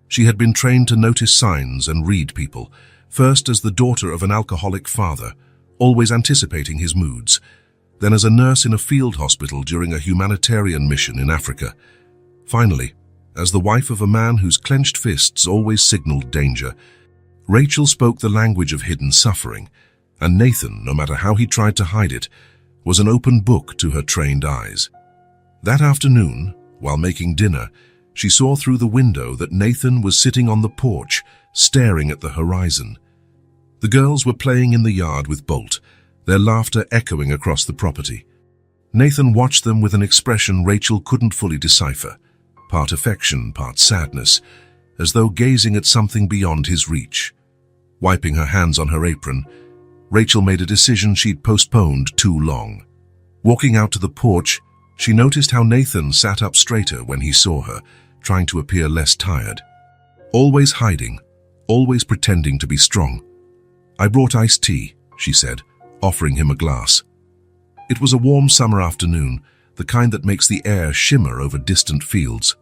She had been trained to notice signs and read people, first as the daughter of an alcoholic father, always anticipating his moods, then as a nurse in a field hospital during a humanitarian mission in Africa. Finally, as the wife of a man whose clenched fists always signaled danger, Rachel spoke the language of hidden suffering, and Nathan, no matter how he tried to hide it, was an open book to her trained eyes. That afternoon, while making dinner, she saw through the window that Nathan was sitting on the porch, staring at the horizon. The girls were playing in the yard with Bolt, their laughter echoing across the property. Nathan watched them with an expression Rachel couldn't fully decipher, part affection, part sadness, as though gazing at something beyond his reach. Wiping her hands on her apron, Rachel made a decision she'd postponed too long. Walking out to the porch, she noticed how Nathan sat up straighter when he saw her, trying to appear less tired. Always hiding, always pretending to be strong. "I brought iced tea," she said, offering him a glass. It was a warm summer afternoon, the kind that makes the air shimmer over distant fields.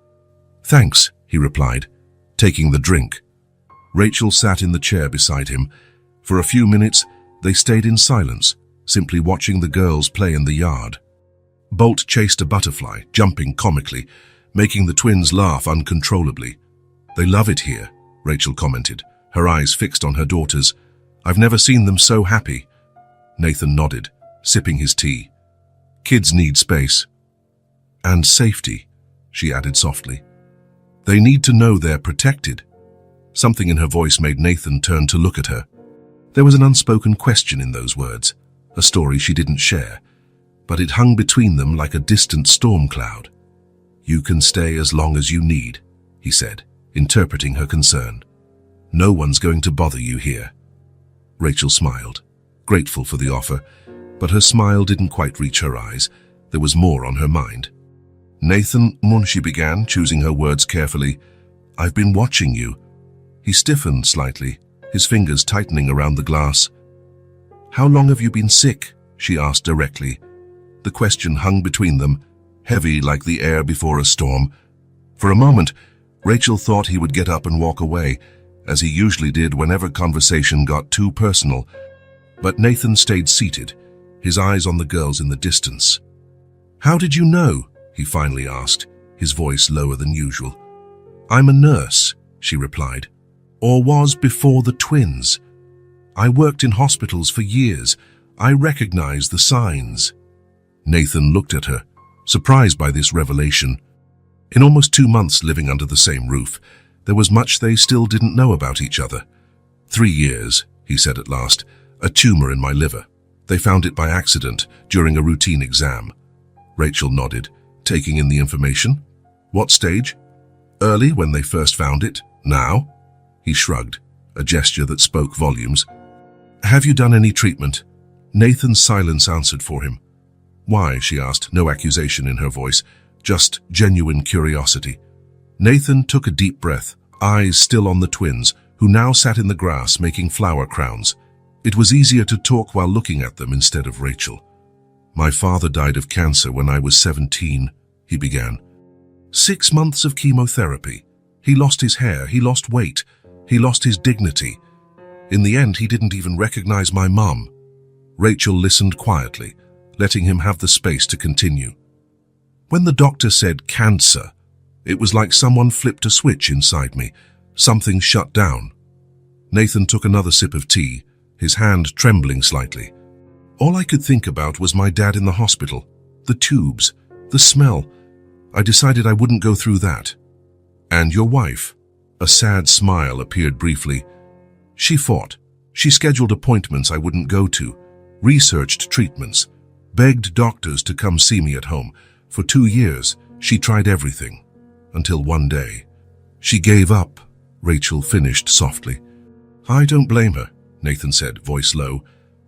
"Thanks," he replied, taking the drink. Rachel sat in the chair beside him. For a few minutes, they stayed in silence, simply watching the girls play in the yard. Bolt chased a butterfly, jumping comically, making the twins laugh uncontrollably. "They love it here," Rachel commented, her eyes fixed on her daughters. "I've never seen them so happy." Nathan nodded, sipping his tea. "Kids need space." "And safety," she added softly. "They need to know they're protected." Something in her voice made Nathan turn to look at her. There was an unspoken question in those words, a story she didn't share, but it hung between them like a distant storm cloud. "You can stay as long as you need," he said, interpreting her concern. "No one's going to bother you here." Rachel smiled, grateful for the offer, but her smile didn't quite reach her eyes. There was more on her mind. "Nathan," she began, choosing her words carefully, "I've been watching you." He stiffened slightly, his fingers tightening around the glass. "How long have you been sick?" she asked directly. The question hung between them, heavy like the air before a storm. For a moment, Rachel thought he would get up and walk away, as he usually did whenever conversation got too personal. But Nathan stayed seated, his eyes on the girls in the distance. "How did you know?" he finally asked, his voice lower than usual. "I'm a nurse," she replied, "or was before the twins. I worked in hospitals for years. I recognize the signs." Nathan looked at her, surprised by this revelation. In almost 2 months living under the same roof, there was much they still didn't know about each other. 3 years, he said at last, "a tumor in my liver. They found it by accident during a routine exam." Rachel nodded, taking in the information. "What stage?" "Early, when they first found it. Now?" He shrugged, a gesture that spoke volumes. "Have you done any treatment?" Nathan's silence answered for him. "Why?" she asked, no accusation in her voice, just genuine curiosity. Nathan took a deep breath, eyes still on the twins, who now sat in the grass making flower crowns. It was easier to talk while looking at them instead of Rachel. "My father died of cancer when I was 17, he began. 6 months of chemotherapy. He lost his hair, he lost weight, he lost his dignity. In the end, he didn't even recognize my mum. Rachel listened quietly, letting him have the space to continue. When the doctor said cancer, it was like someone flipped a switch inside me. Something shut down. Nathan took another sip of tea, his hand trembling slightly. All I could think about was my dad in the hospital, the tubes, the smell. I decided I wouldn't go through that. And your wife? A sad smile appeared briefly. She fought. She scheduled appointments I wouldn't go to, researched treatments, begged doctors to come see me at home. For 2 years, she tried everything. Until one day, she gave up, Rachel finished softly. I don't blame her, Nathan said, voice low.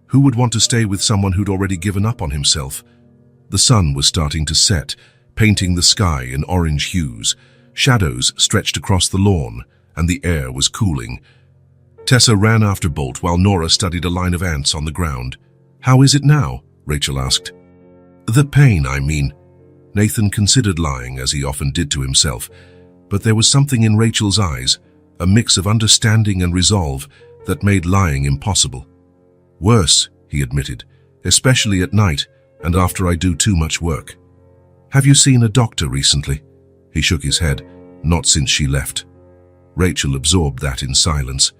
Who would want to stay with someone who'd already given up on himself? The sun was starting to set, painting the sky in orange hues. Shadows stretched across the lawn, and the air was cooling. Tessa ran after Bolt while Nora studied a line of ants on the ground. How is it now? Rachel asked. The pain, I mean. Nathan considered lying, as he often did to himself, but there was something in Rachel's eyes, a mix of understanding and resolve, that made lying impossible. Worse, he admitted, especially at night and after I do too much work. Have you seen a doctor recently? He shook his head. Not since she left. Rachel absorbed that in silence.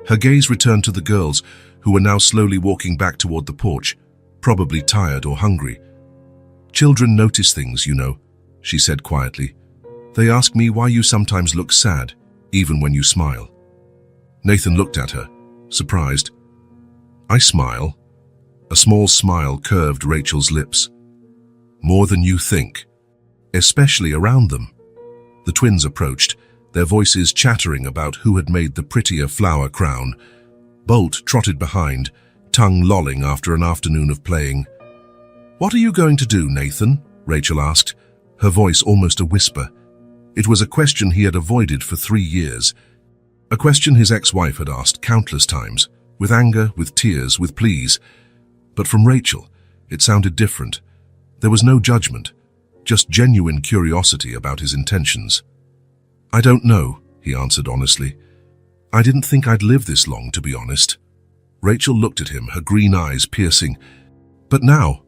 Her gaze returned to the girls, who were now slowly walking back toward the porch, probably tired or hungry. Children notice things, you know, she said quietly. They ask me why you sometimes look sad, even when you smile. Nathan looked at her, surprised. I smile. A small smile curved Rachel's lips. More than you think, especially around them. The twins approached, their voices chattering about who had made the prettier flower crown. Bolt trotted behind, tongue lolling after an afternoon of playing. What are you going to do, Nathan? Rachel asked, her voice almost a whisper. It was a question he had avoided for 3 years. A question his ex-wife had asked countless times, with anger, with tears, with pleas. But from Rachel, it sounded different. There was no judgment, just genuine curiosity about his intentions. I don't know, he answered honestly. I didn't think I'd live this long, to be honest. Rachel looked at him, her green eyes piercing. But now?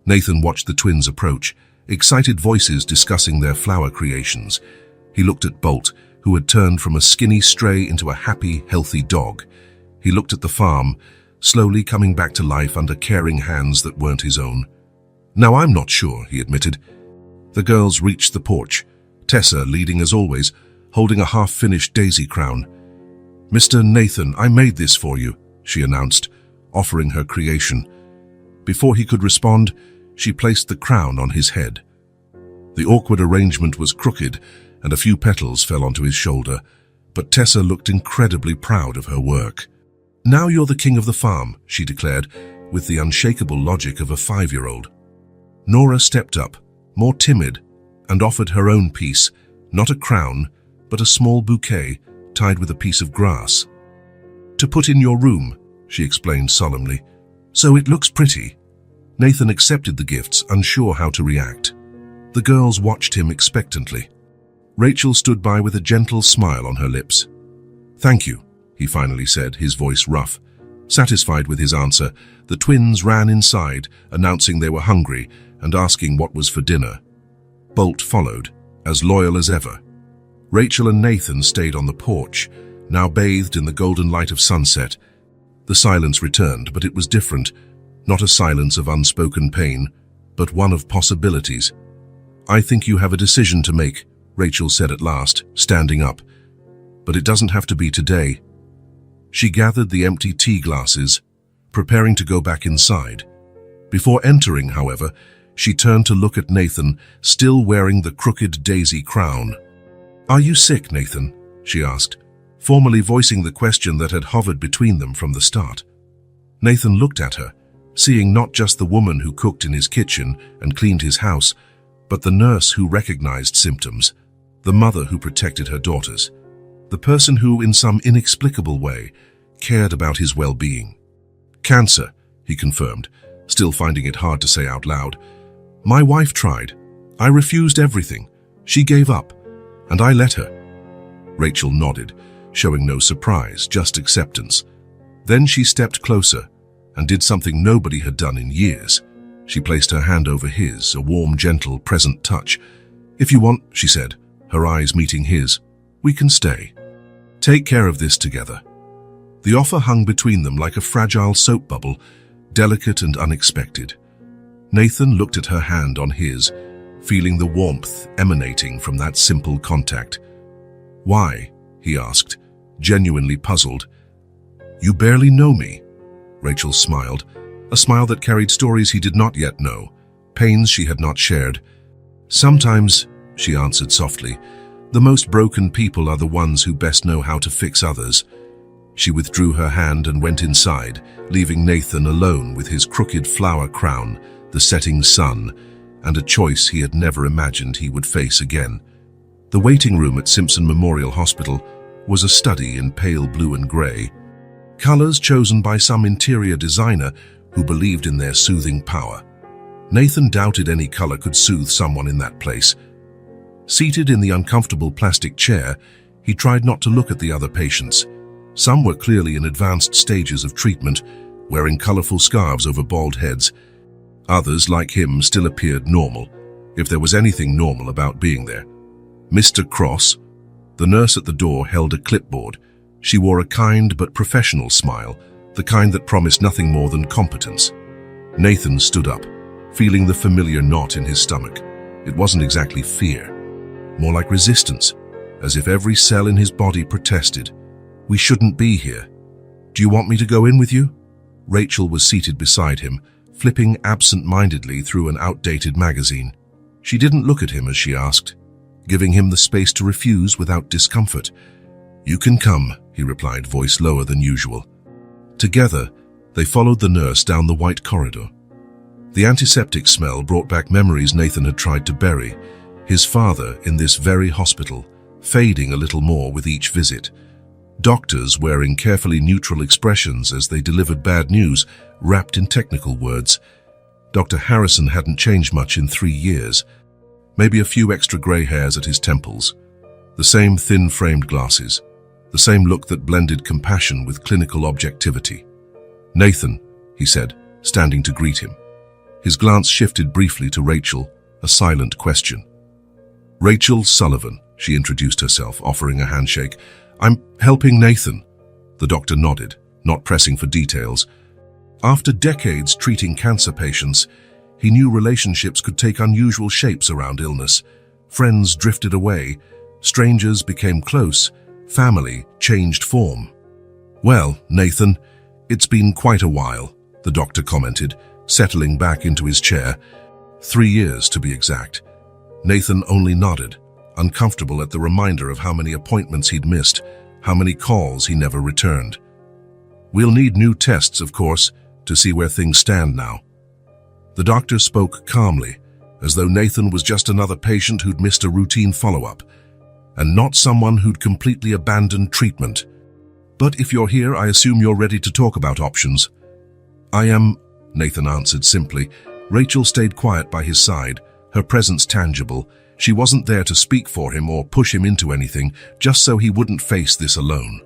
Nathan watched the twins approach, excited voices discussing their flower creations. He looked at Bolt, who had turned from a skinny stray into a happy, healthy dog. He looked at the farm, slowly coming back to life under caring hands that weren't his own. Now I'm not sure, he admitted. The girls reached the porch, Tessa leading as always, holding a half-finished daisy crown. Mr. Nathan, I made this for you, she announced, offering her creation. Before he could respond, she placed the crown on his head. The awkward arrangement was crooked, and a few petals fell onto his shoulder, but Tessa looked incredibly proud of her work. Now you're the king of the farm, she declared, with the unshakable logic of a 5-year-old. Nora stepped up, more timid, and offered her own piece, not a crown, but a small bouquet tied with a piece of grass. To put in your room, she explained solemnly. So it looks pretty. Nathan accepted the gifts, unsure how to react. The girls watched him expectantly. Rachel stood by with a gentle smile on her lips. Thank you, he finally said, his voice rough. Satisfied with his answer, the twins ran inside, announcing they were hungry and asking what was for dinner. Bolt followed, as loyal as ever. Rachel and Nathan stayed on the porch, now bathed in the golden light of sunset. The silence returned, but it was different. Not a silence of unspoken pain, but one of possibilities. I think you have a decision to make, Rachel said at last, standing up. But it doesn't have to be today. She gathered the empty tea glasses, preparing to go back inside. Before entering, however, she turned to look at Nathan, still wearing the crooked daisy crown. Are you sick, Nathan? She asked, formally voicing the question that had hovered between them from the start. Nathan looked at her, seeing not just the woman who cooked in his kitchen and cleaned his house, but the nurse who recognized symptoms, the mother who protected her daughters, the person who, in some inexplicable way, cared about his well-being. Cancer, he confirmed, still finding it hard to say out loud. My wife tried. I refused everything. She gave up, and I let her. Rachel nodded, showing no surprise, just acceptance. Then she stepped closer and did something nobody had done in years. She placed her hand over his, a warm, gentle, present touch. "If you want," she said, her eyes meeting his, "we can stay. Take care of this together." The offer hung between them like a fragile soap bubble, delicate and unexpected. Nathan looked at her hand on his, feeling the warmth emanating from that simple contact. "Why?" he asked, genuinely puzzled. "You barely know me." Rachel smiled, a smile that carried stories he did not yet know, pains she had not shared. "Sometimes," she answered softly, "the most broken people are the ones who best know how to fix others." She withdrew her hand and went inside, leaving Nathan alone with his crooked flower crown, the setting sun, and a choice he had never imagined he would face again. The waiting room at Simpson Memorial Hospital was a study in pale blue and grey, colors chosen by some interior designer who believed in their soothing power. Nathan doubted any color could soothe someone in that place. Seated in the uncomfortable plastic chair, he tried not to look at the other patients. Some were clearly in advanced stages of treatment, wearing colorful scarves over bald heads. Others, like him, still appeared normal, if there was anything normal about being there. Mr. Cross, the nurse at the door, held a clipboard. She wore a kind but professional smile, the kind that promised nothing more than competence. Nathan stood up, feeling the familiar knot in his stomach. It wasn't exactly fear, more like resistance, as if every cell in his body protested. "We shouldn't be here. Do you want me to go in with you?" Rachel was seated beside him, flipping absent-mindedly through an outdated magazine. She didn't look at him as she asked, giving him the space to refuse without discomfort. "You can come," he replied, voice lower than usual. Together, they followed the nurse down the white corridor. The antiseptic smell brought back memories Nathan had tried to bury. His father in this very hospital, fading a little more with each visit. Doctors wearing carefully neutral expressions as they delivered bad news, wrapped in technical words. Dr. Harrison hadn't changed much in 3 years. Maybe a few extra grey hairs at his temples. The same thin-framed glasses. The same look that blended compassion with clinical objectivity. "Nathan," he said, standing to greet him. His glance shifted briefly to Rachel, a silent question. "Rachel Sullivan," she introduced herself, offering a handshake. "I'm helping Nathan." The doctor nodded, not pressing for details. After decades treating cancer patients, he knew relationships could take unusual shapes around illness. Friends drifted away, strangers became close, family changed form. "Well, Nathan, it's been quite a while," the doctor commented, settling back into his chair. 3 years, to be exact. Nathan only nodded, uncomfortable at the reminder of how many appointments he'd missed, how many calls he never returned. "We'll need new tests, of course, to see where things stand now." The doctor spoke calmly, as though Nathan was just another patient who'd missed a routine follow-up, and not someone who'd completely abandoned treatment. "But if you're here, I assume you're ready to talk about options." "I am," Nathan answered simply. Rachel stayed quiet by his side, her presence tangible. She wasn't there to speak for him or push him into anything, just so he wouldn't face this alone.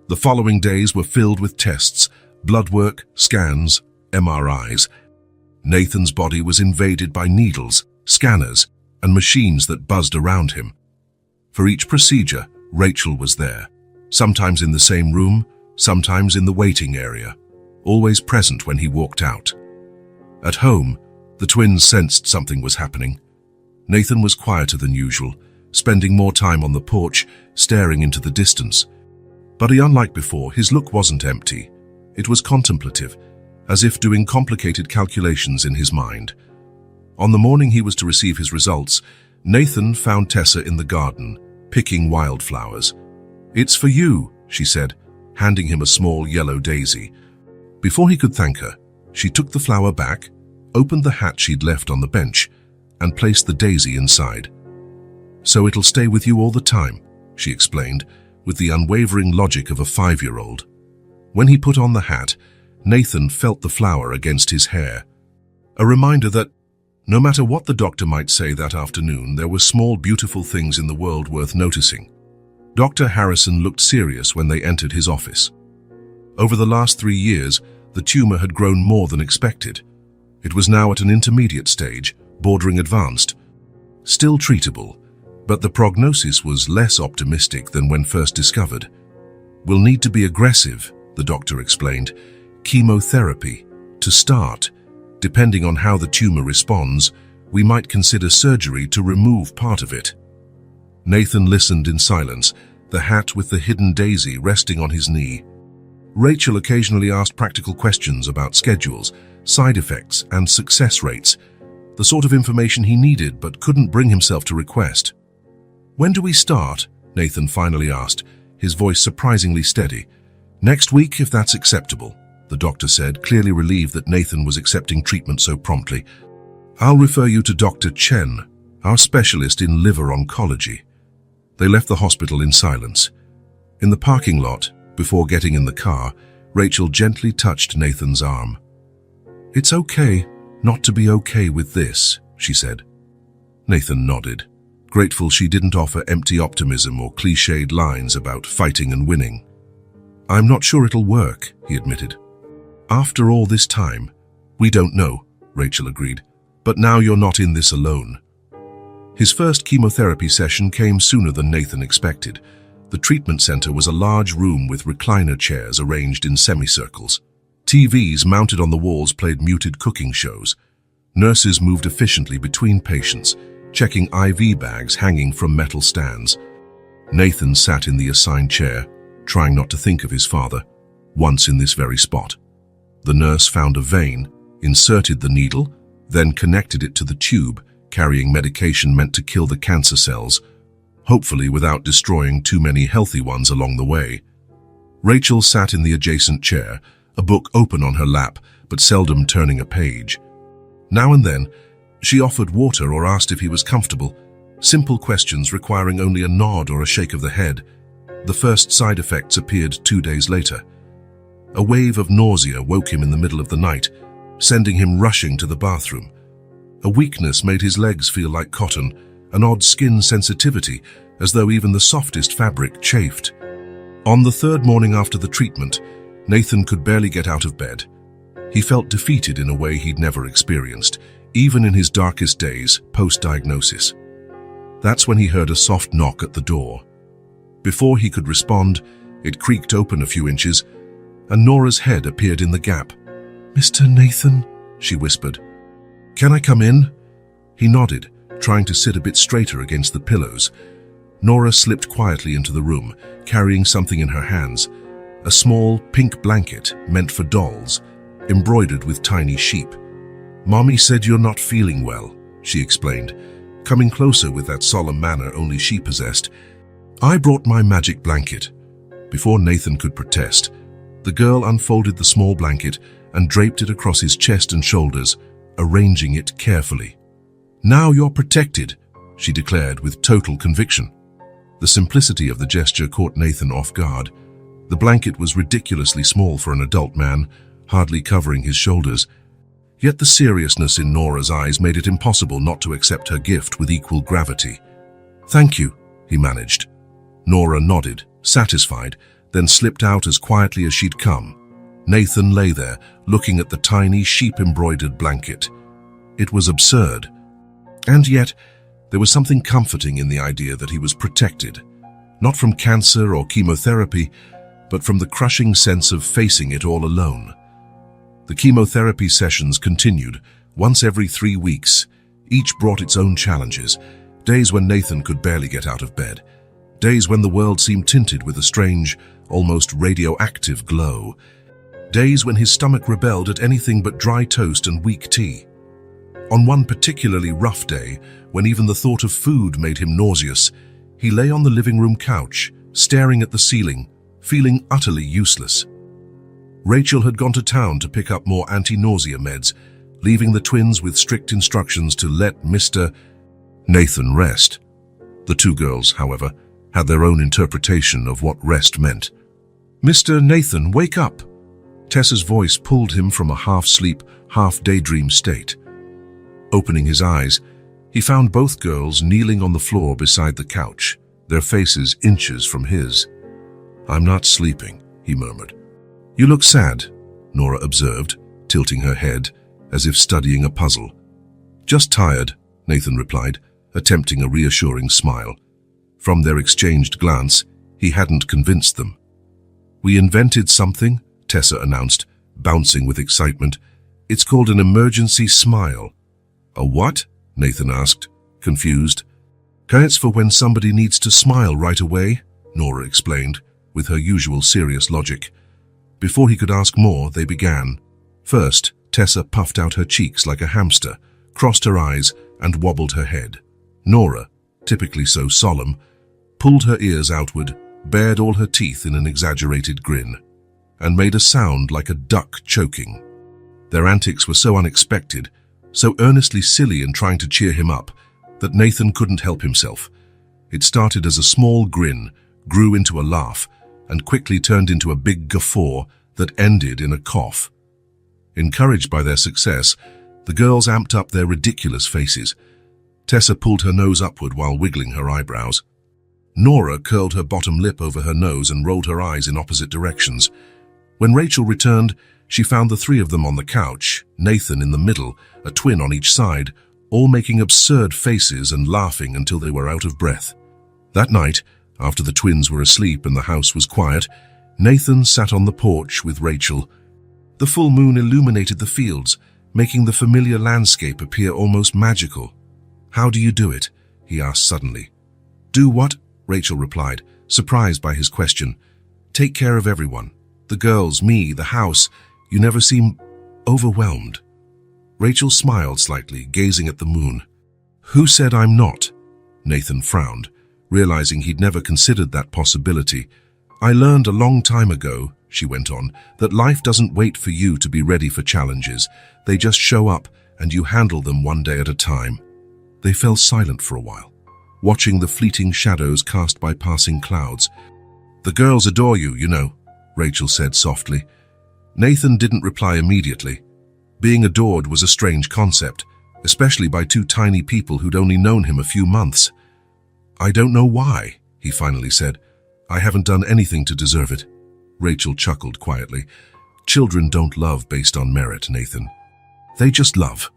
The following days were filled with tests, blood work, scans, MRIs. Nathan's body was invaded by needles, scanners, and machines that buzzed around him. For each procedure, Rachel was there, sometimes in the same room, sometimes in the waiting area, always present when he walked out. At home, the twins sensed something was happening. Nathan was quieter than usual, spending more time on the porch, staring into the distance. But unlike before, his look wasn't empty. It was contemplative, as if doing complicated calculations in his mind. On the morning he was to receive his results, Nathan found Tessa in the garden, picking wildflowers. "It's for you," she said, handing him a small yellow daisy. Before he could thank her, she took the flower back, opened the hat she'd left on the bench, and placed the daisy inside. "So it'll stay with you all the time," she explained, with the unwavering logic of a 5-year-old. When he put on the hat, Nathan felt the flower against his hair. A reminder that No matter what the doctor might say that afternoon, there were small, beautiful things in the world worth noticing. Dr. Harrison looked serious when they entered his office. Over the last 3 years, the tumor had grown more than expected. It was now at an intermediate stage, bordering advanced. Still treatable, but the prognosis was less optimistic than when first discovered. "We'll need to be aggressive," the doctor explained. "Chemotherapy, to start. Depending on how the tumor responds, we might consider surgery to remove part of it." Nathan listened in silence, the hat with the hidden daisy resting on his knee. Rachel occasionally asked practical questions about schedules, side effects, and success rates, the sort of information he needed but couldn't bring himself to request. "When do we start?" Nathan finally asked, his voice surprisingly steady. "Next week, if that's acceptable," the doctor said, clearly relieved that Nathan was accepting treatment so promptly. "I'll refer you to Dr. Chen, our specialist in liver oncology." They left the hospital in silence. In the parking lot, before getting in the car, Rachel gently touched Nathan's arm. "It's okay not to be okay with this," she said. Nathan nodded, grateful she didn't offer empty optimism or cliched lines about fighting and winning. "I'm not sure it'll work," he admitted. "After all this time, we don't know," Rachel agreed. "But now you're not in this alone." His first chemotherapy session came sooner than Nathan expected. The treatment center was a large room with recliner chairs arranged in semicircles. TVs mounted on the walls played muted cooking shows. Nurses moved efficiently between patients, checking IV bags hanging from metal stands. Nathan sat in the assigned chair, trying not to think of his father, once in this very spot. The nurse found a vein, inserted the needle, then connected it to the tube, carrying medication meant to kill the cancer cells, hopefully without destroying too many healthy ones along the way. Rachel sat in the adjacent chair, a book open on her lap, but seldom turning a page. Now and then, she offered water or asked if he was comfortable, simple questions requiring only a nod or a shake of the head. The first side effects appeared 2 days later. A wave of nausea woke him in the middle of the night, sending him rushing to the bathroom. A weakness made his legs feel like cotton, an odd skin sensitivity, as though even the softest fabric chafed. On the third morning after the treatment, Nathan could barely get out of bed. He felt defeated in a way he'd never experienced, even in his darkest days post-diagnosis. That's when he heard a soft knock at the door. Before he could respond, it creaked open a few inches, and Nora's head appeared in the gap. "Mr. Nathan?" she whispered. "Can I come in?" He nodded, trying to sit a bit straighter against the pillows. Nora slipped quietly into the room, carrying something in her hands, a small pink blanket meant for dolls, embroidered with tiny sheep. "Mommy said you're not feeling well," she explained, coming closer with that solemn manner only she possessed. "I brought my magic blanket." Before Nathan could protest, the girl unfolded the small blanket and draped it across his chest and shoulders, arranging it carefully. "Now you're protected," she declared with total conviction. The simplicity of the gesture caught Nathan off guard. The blanket was ridiculously small for an adult man, hardly covering his shoulders. Yet the seriousness in Nora's eyes made it impossible not to accept her gift with equal gravity. "Thank you," he managed. Nora nodded, satisfied, then slipped out as quietly as she'd come. Nathan lay there, looking at the tiny sheep-embroidered blanket. It was absurd. And yet, there was something comforting in the idea that he was protected, not from cancer or chemotherapy, but from the crushing sense of facing it all alone. The chemotherapy sessions continued, once every 3 weeks. Each brought its own challenges, days when Nathan could barely get out of bed, days when the world seemed tinted with a strange, almost radioactive glow, days when his stomach rebelled at anything but dry toast and weak tea. On one particularly rough day, when even the thought of food made him nauseous, he lay on the living room couch, staring at the ceiling, feeling utterly useless. Rachel had gone to town to pick up more anti-nausea meds, leaving the twins with strict instructions to let Mr. Nathan rest. The two girls, however, had their own interpretation of what rest meant. "Mr. Nathan, wake up!" Tessa's voice pulled him from a half-sleep, half-daydream state. Opening his eyes, he found both girls kneeling on the floor beside the couch, their faces inches from his. "I'm not sleeping," he murmured. "You look sad," Nora observed, tilting her head, as if studying a puzzle. "Just tired," Nathan replied, attempting a reassuring smile. From their exchanged glance, he hadn't convinced them. "We invented something," Tessa announced, bouncing with excitement. "It's called an emergency smile." "A what?" Nathan asked, confused. "It's for when somebody needs to smile right away," Nora explained, with her usual serious logic. Before he could ask more, they began. First, Tessa puffed out her cheeks like a hamster, crossed her eyes, and wobbled her head. Nora, typically so solemn, pulled her ears outward, bared all her teeth in an exaggerated grin, and made a sound like a duck choking. Their antics were so unexpected, so earnestly silly in trying to cheer him up, that Nathan couldn't help himself. It started as a small grin, grew into a laugh, and quickly turned into a big guffaw that ended in a cough. Encouraged by their success, the girls amped up their ridiculous faces. Tessa pulled her nose upward while wiggling her eyebrows. Nora curled her bottom lip over her nose and rolled her eyes in opposite directions. When Rachel returned, she found the three of them on the couch, Nathan in the middle, a twin on each side, all making absurd faces and laughing until they were out of breath. That night, after the twins were asleep and the house was quiet, Nathan sat on the porch with Rachel. The full moon illuminated the fields, making the familiar landscape appear almost magical. "How do you do it?" he asked suddenly. "Do what?" Rachel replied, surprised by his question. "Take care of everyone. The girls, me, the house. You never seem overwhelmed." Rachel smiled slightly, gazing at the moon. "Who said I'm not?" Nathan frowned, realizing he'd never considered that possibility. "I learned a long time ago," she went on, "that life doesn't wait for you to be ready for challenges. They just show up, and you handle them one day at a time." They fell silent for a while, watching the fleeting shadows cast by passing clouds. "The girls adore you, you know," Rachel said softly. Nathan didn't reply immediately. Being adored was a strange concept, especially by two tiny people who'd only known him a few months. "I don't know why," he finally said. "I haven't done anything to deserve it." Rachel chuckled quietly. "Children don't love based on merit, Nathan. They just love."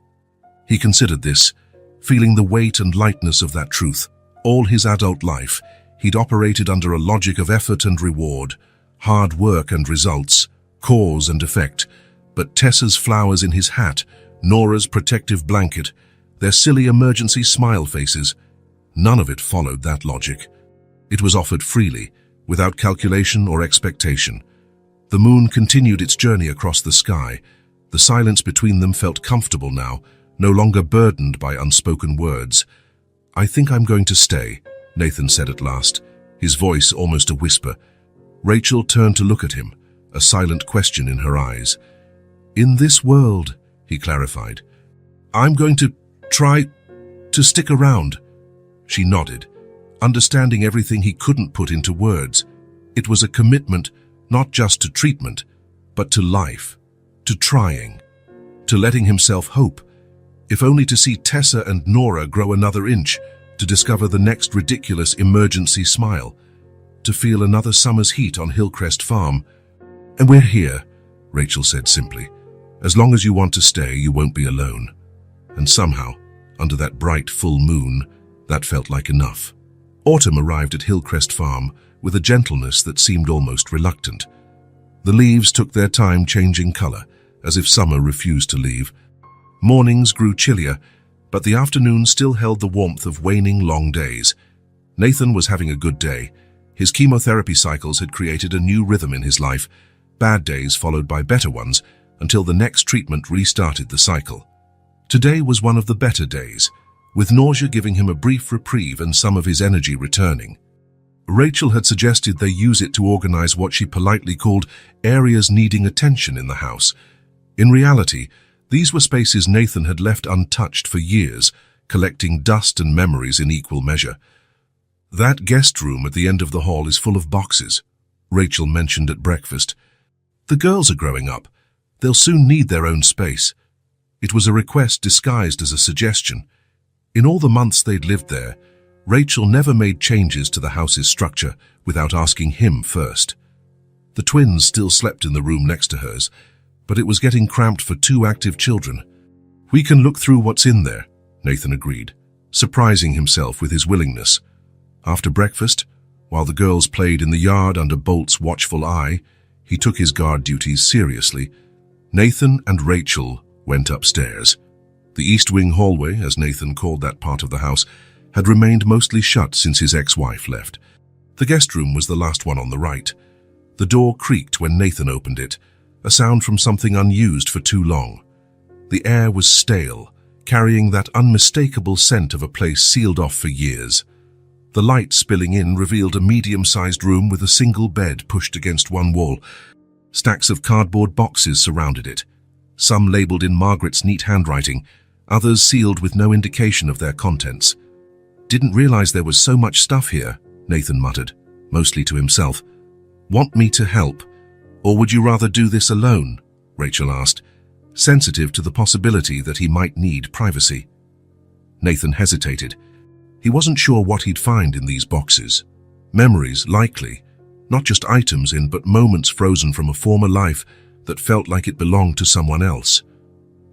He considered this, feeling the weight and lightness of that truth. All his adult life, he'd operated under a logic of effort and reward, hard work and results, cause and effect. But Tessa's flowers in his hat, Nora's protective blanket, their silly emergency smile faces, none of it followed that logic. It was offered freely, without calculation or expectation. The moon continued its journey across the sky. The silence between them felt comfortable now, no longer burdened by unspoken words. "I think I'm going to stay," Nathan said at last, his voice almost a whisper. Rachel turned to look at him, a silent question in her eyes. "In this world," he clarified. "I'm going to try to stick around." She nodded, understanding everything he couldn't put into words. It was a commitment, not just to treatment, but to life, to trying, to letting himself hope, if only to see Tessa and Nora grow another inch, to discover the next ridiculous emergency smile, to feel another summer's heat on Hillcrest Farm. "And we're here," Rachel said simply. "As long as you want to stay, you won't be alone." And somehow, under that bright full moon, that felt like enough. Autumn arrived at Hillcrest Farm with a gentleness that seemed almost reluctant. The leaves took their time changing color, as if summer refused to leave. Mornings grew chillier, but the afternoon still held the warmth of waning long days. Nathan was having a good day. His chemotherapy cycles had created a new rhythm in his life, bad days followed by better ones, until the next treatment restarted the cycle. Today was one of the better days, with nausea giving him a brief reprieve and some of his energy returning. Rachel had suggested they use it to organize what she politely called areas needing attention in the house. In reality, these were spaces Nathan had left untouched for years, collecting dust and memories in equal measure. "That guest room at the end of the hall is full of boxes," Rachel mentioned at breakfast. "The girls are growing up. They'll soon need their own space." It was a request disguised as a suggestion. In all the months they'd lived there, Rachel never made changes to the house's structure without asking him first. The twins still slept in the room next to hers, but it was getting cramped for 2 active children. "We can look through what's in there," Nathan agreed, surprising himself with his willingness. After breakfast, while the girls played in the yard under Bolt's watchful eye, he took his guard duties seriously. Nathan and Rachel went upstairs. The East Wing hallway, as Nathan called that part of the house, had remained mostly shut since his ex-wife left. The guest room was the last one on the right. The door creaked when Nathan opened it, a sound from something unused for too long. The air was stale, carrying that unmistakable scent of a place sealed off for years. The light spilling in revealed a medium-sized room with a single bed pushed against one wall. Stacks of cardboard boxes surrounded it, some labeled in Margaret's neat handwriting, others sealed with no indication of their contents. "Didn't realize there was so much stuff here," Nathan muttered, mostly to himself. "Want me to help? Or would you rather do this alone?" Rachel asked, sensitive to the possibility that he might need privacy. Nathan hesitated. He wasn't sure what he'd find in these boxes. Memories, likely. Not just items but moments frozen from a former life that felt like it belonged to someone else.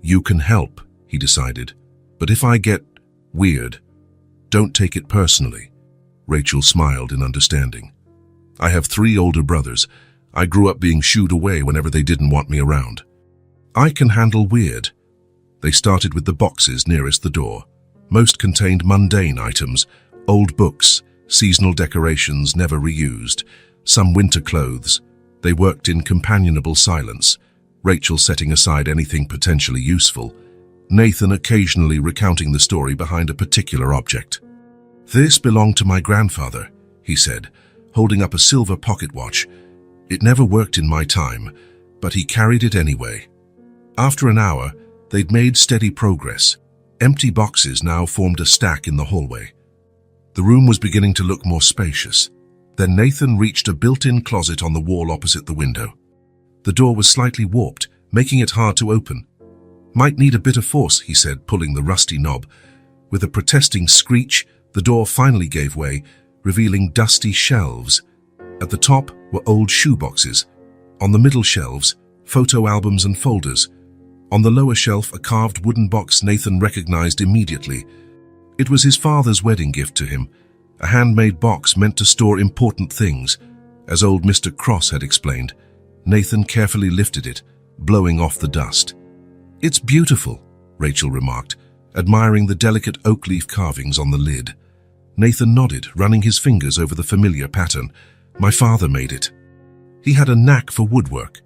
"You can help," he decided. "But if I get weird, don't take it personally." Rachel smiled in understanding. "I have 3 older brothers. I grew up being shooed away whenever they didn't want me around. I can handle weird." They started with the boxes nearest the door. Most contained mundane items, old books, seasonal decorations never reused, some winter clothes. They worked in companionable silence, Rachel setting aside anything potentially useful, Nathan occasionally recounting the story behind a particular object. "This belonged to my grandfather," he said, holding up a silver pocket watch. "It never worked in my time, but he carried it anyway." After an hour, they'd made steady progress. Empty boxes now formed a stack in the hallway. The room was beginning to look more spacious. Then Nathan reached a built-in closet on the wall opposite the window. The door was slightly warped, making it hard to open. "Might need a bit of force," he said, pulling the rusty knob. With a protesting screech, the door finally gave way, revealing dusty shelves. At the top were old shoeboxes. On the middle shelves, photo albums and folders. On the lower shelf, a carved wooden box Nathan recognized immediately. It was his father's wedding gift to him, a handmade box meant to store important things. As old Mr. Cross had explained, Nathan carefully lifted it, blowing off the dust. "It's beautiful," Rachel remarked, admiring the delicate oak leaf carvings on the lid. Nathan nodded, running his fingers over the familiar pattern. "My father made it. He had a knack for woodwork."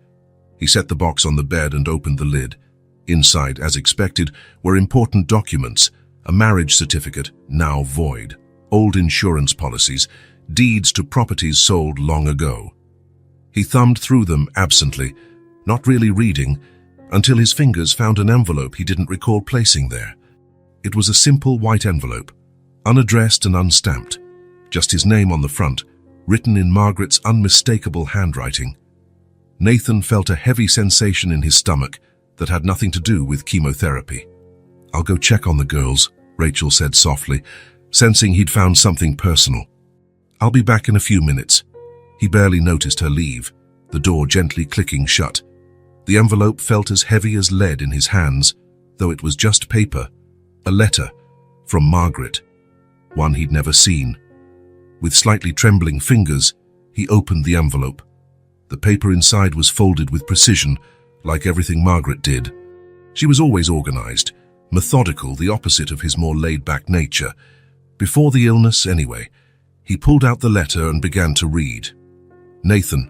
He set the box on the bed and opened the lid. Inside, as expected, were important documents, a marriage certificate, now void, old insurance policies, deeds to properties sold long ago. He thumbed through them absently, not really reading, until his fingers found an envelope he didn't recall placing there. It was a simple white envelope, unaddressed and unstamped, just his name on the front, written in Margaret's unmistakable handwriting. Nathan felt a heavy sensation in his stomach that had nothing to do with chemotherapy. "I'll go check on the girls," Rachel said softly, sensing he'd found something personal. "I'll be back in a few minutes." He barely noticed her leave, the door gently clicking shut. The envelope felt as heavy as lead in his hands, though it was just paper, a letter from Margaret, one he'd never seen. With slightly trembling fingers, he opened the envelope. The paper inside was folded with precision, like everything Margaret did. She was always organized, methodical, the opposite of his more laid-back nature. Before the illness, anyway, he pulled out the letter and began to read. "Nathan,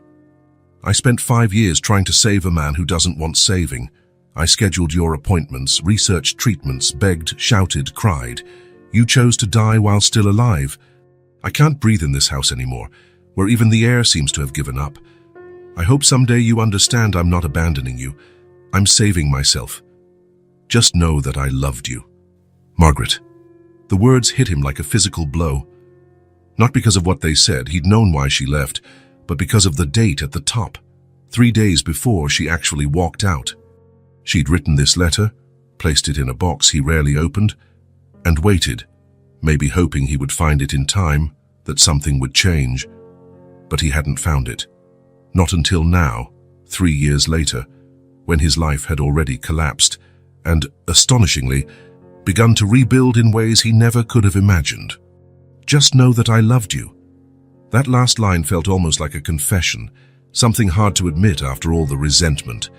I spent 5 years trying to save a man who doesn't want saving. I scheduled your appointments, researched treatments, begged, shouted, cried. You chose to die while still alive. I can't breathe in this house anymore, where even the air seems to have given up. I hope someday you understand I'm not abandoning you. I'm saving myself. Just know that I loved you. Margaret." The words hit him like a physical blow. Not because of what they said, he'd known why she left, but because of the date at the top, 3 days before she actually walked out. She'd written this letter, placed it in a box he rarely opened, and waited, maybe hoping he would find it in time, that something would change. But he hadn't found it. Not until now, 3 years later, when his life had already collapsed and, astonishingly, begun to rebuild in ways he never could have imagined. "Just know that I loved you." That last line felt almost like a confession, something hard to admit after all the resentment,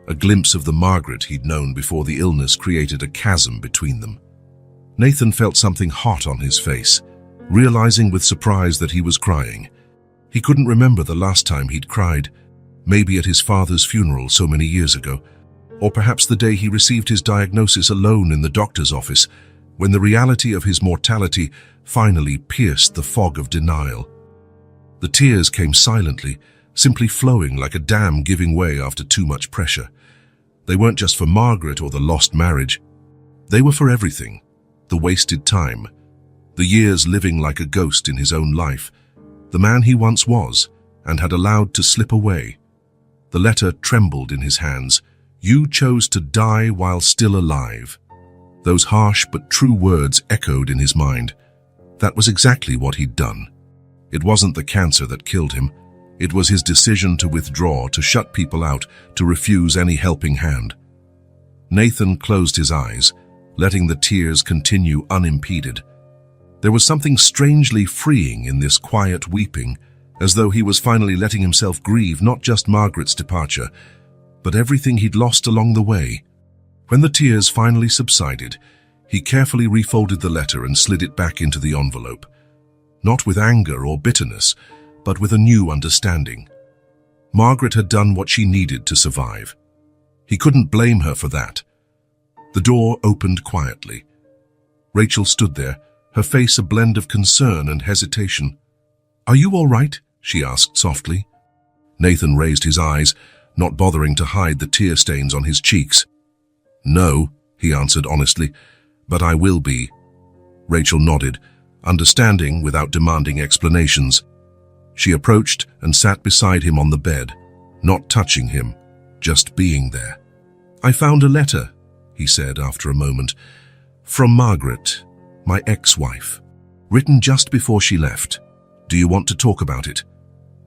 a glimpse of the Margaret he'd known before the illness created a chasm between them. Nathan felt something hot on his face, realizing with surprise that he was crying. He couldn't remember the last time he'd cried, maybe at his father's funeral so many years ago, or perhaps the day he received his diagnosis alone in the doctor's office, when the reality of his mortality finally pierced the fog of denial. The tears came silently, simply flowing like a dam giving way after too much pressure. They weren't just for Margaret or the lost marriage. They were for everything. The wasted time, the years living like a ghost in his own life, the man he once was and had allowed to slip away. The letter trembled in his hands. "You chose to die while still alive." Those harsh but true words echoed in his mind. That was exactly what he'd done. It wasn't the cancer that killed him. It was his decision to withdraw, to shut people out, to refuse any helping hand. Nathan closed his eyes, letting the tears continue unimpeded. There was something strangely freeing in this quiet weeping, as though he was finally letting himself grieve not just Margaret's departure, but everything he'd lost along the way. When the tears finally subsided, he carefully refolded the letter and slid it back into the envelope. Not with anger or bitterness, but with a new understanding. Margaret had done what she needed to survive. He couldn't blame her for that. The door opened quietly. Rachel stood there, her face a blend of concern and hesitation. "Are you all right?" she asked softly. Nathan raised his eyes, not bothering to hide the tear stains on his cheeks. "No," he answered honestly, "but I will be." Rachel nodded, understanding without demanding explanations. She approached and sat beside him on the bed, not touching him, just being there. "I found a letter," he said after a moment, "from Margaret, my ex-wife, written just before she left. Do you want to talk about it?"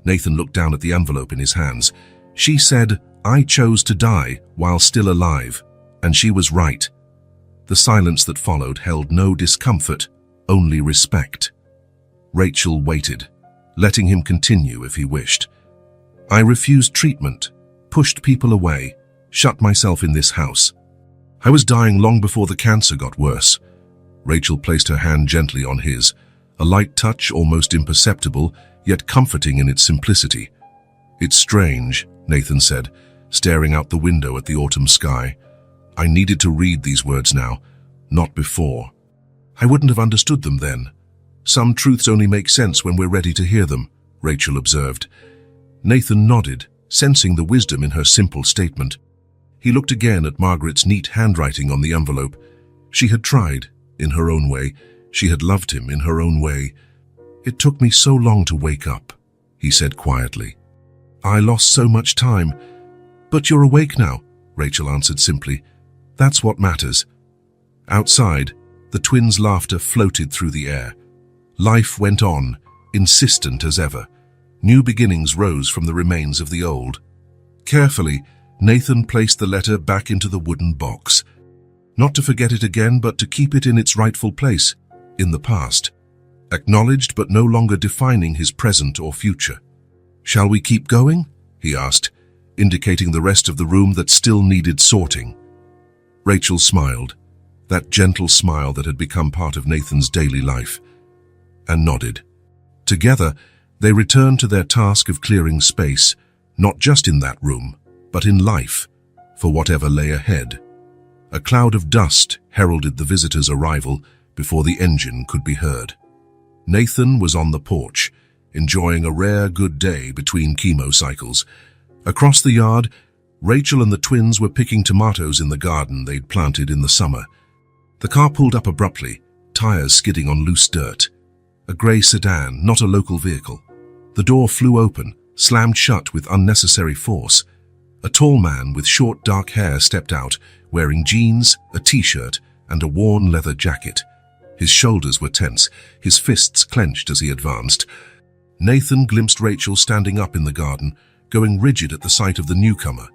Nathan looked down at the envelope in his hands. "She said, 'I chose to die while still alive,' and she was right." The silence that followed held no discomfort, only respect. Rachel waited, letting him continue if he wished. "I refused treatment, pushed people away, shut myself in this house. I was dying long before the cancer got worse." Rachel placed her hand gently on his, a light touch almost imperceptible, yet comforting in its simplicity. "It's strange," Nathan said, staring out the window at the autumn sky. "I needed to read these words now, not before. I wouldn't have understood them then. Some truths only make sense when we're ready to hear them," Rachel observed. Nathan nodded, sensing the wisdom in her simple statement. He looked again at Margaret's neat handwriting on the envelope. She had tried, in her own way. She had loved him in her own way. "It took me so long to wake up," he said quietly. "I lost so much time." "But you're awake now," Rachel answered simply. "That's what matters." Outside, the twins' laughter floated through the air. Life went on, insistent as ever. New beginnings rose from the remains of the old. Carefully, Nathan placed the letter back into the wooden box. Not to forget it again, but to keep it in its rightful place, in the past. Acknowledged but no longer defining his present or future. "Shall we keep going?" he asked, indicating the rest of the room that still needed sorting. Rachel smiled, that gentle smile that had become part of Nathan's daily life, and nodded. Together, they returned to their task of clearing space, not just in that room, but in life, for whatever lay ahead. A cloud of dust heralded the visitors' arrival before the engine could be heard. Nathan was on the porch, enjoying a rare good day between chemo cycles. Across the yard, Rachel and the twins were picking tomatoes in the garden they'd planted in the summer. The car pulled up abruptly, tires skidding on loose dirt. A grey sedan, not a local vehicle. The door flew open, slammed shut with unnecessary force. A tall man with short dark hair stepped out, wearing jeans, a t-shirt, and a worn leather jacket. His shoulders were tense, his fists clenched as he advanced. Nathan glimpsed Rachel standing up in the garden, going rigid at the sight of the newcomer.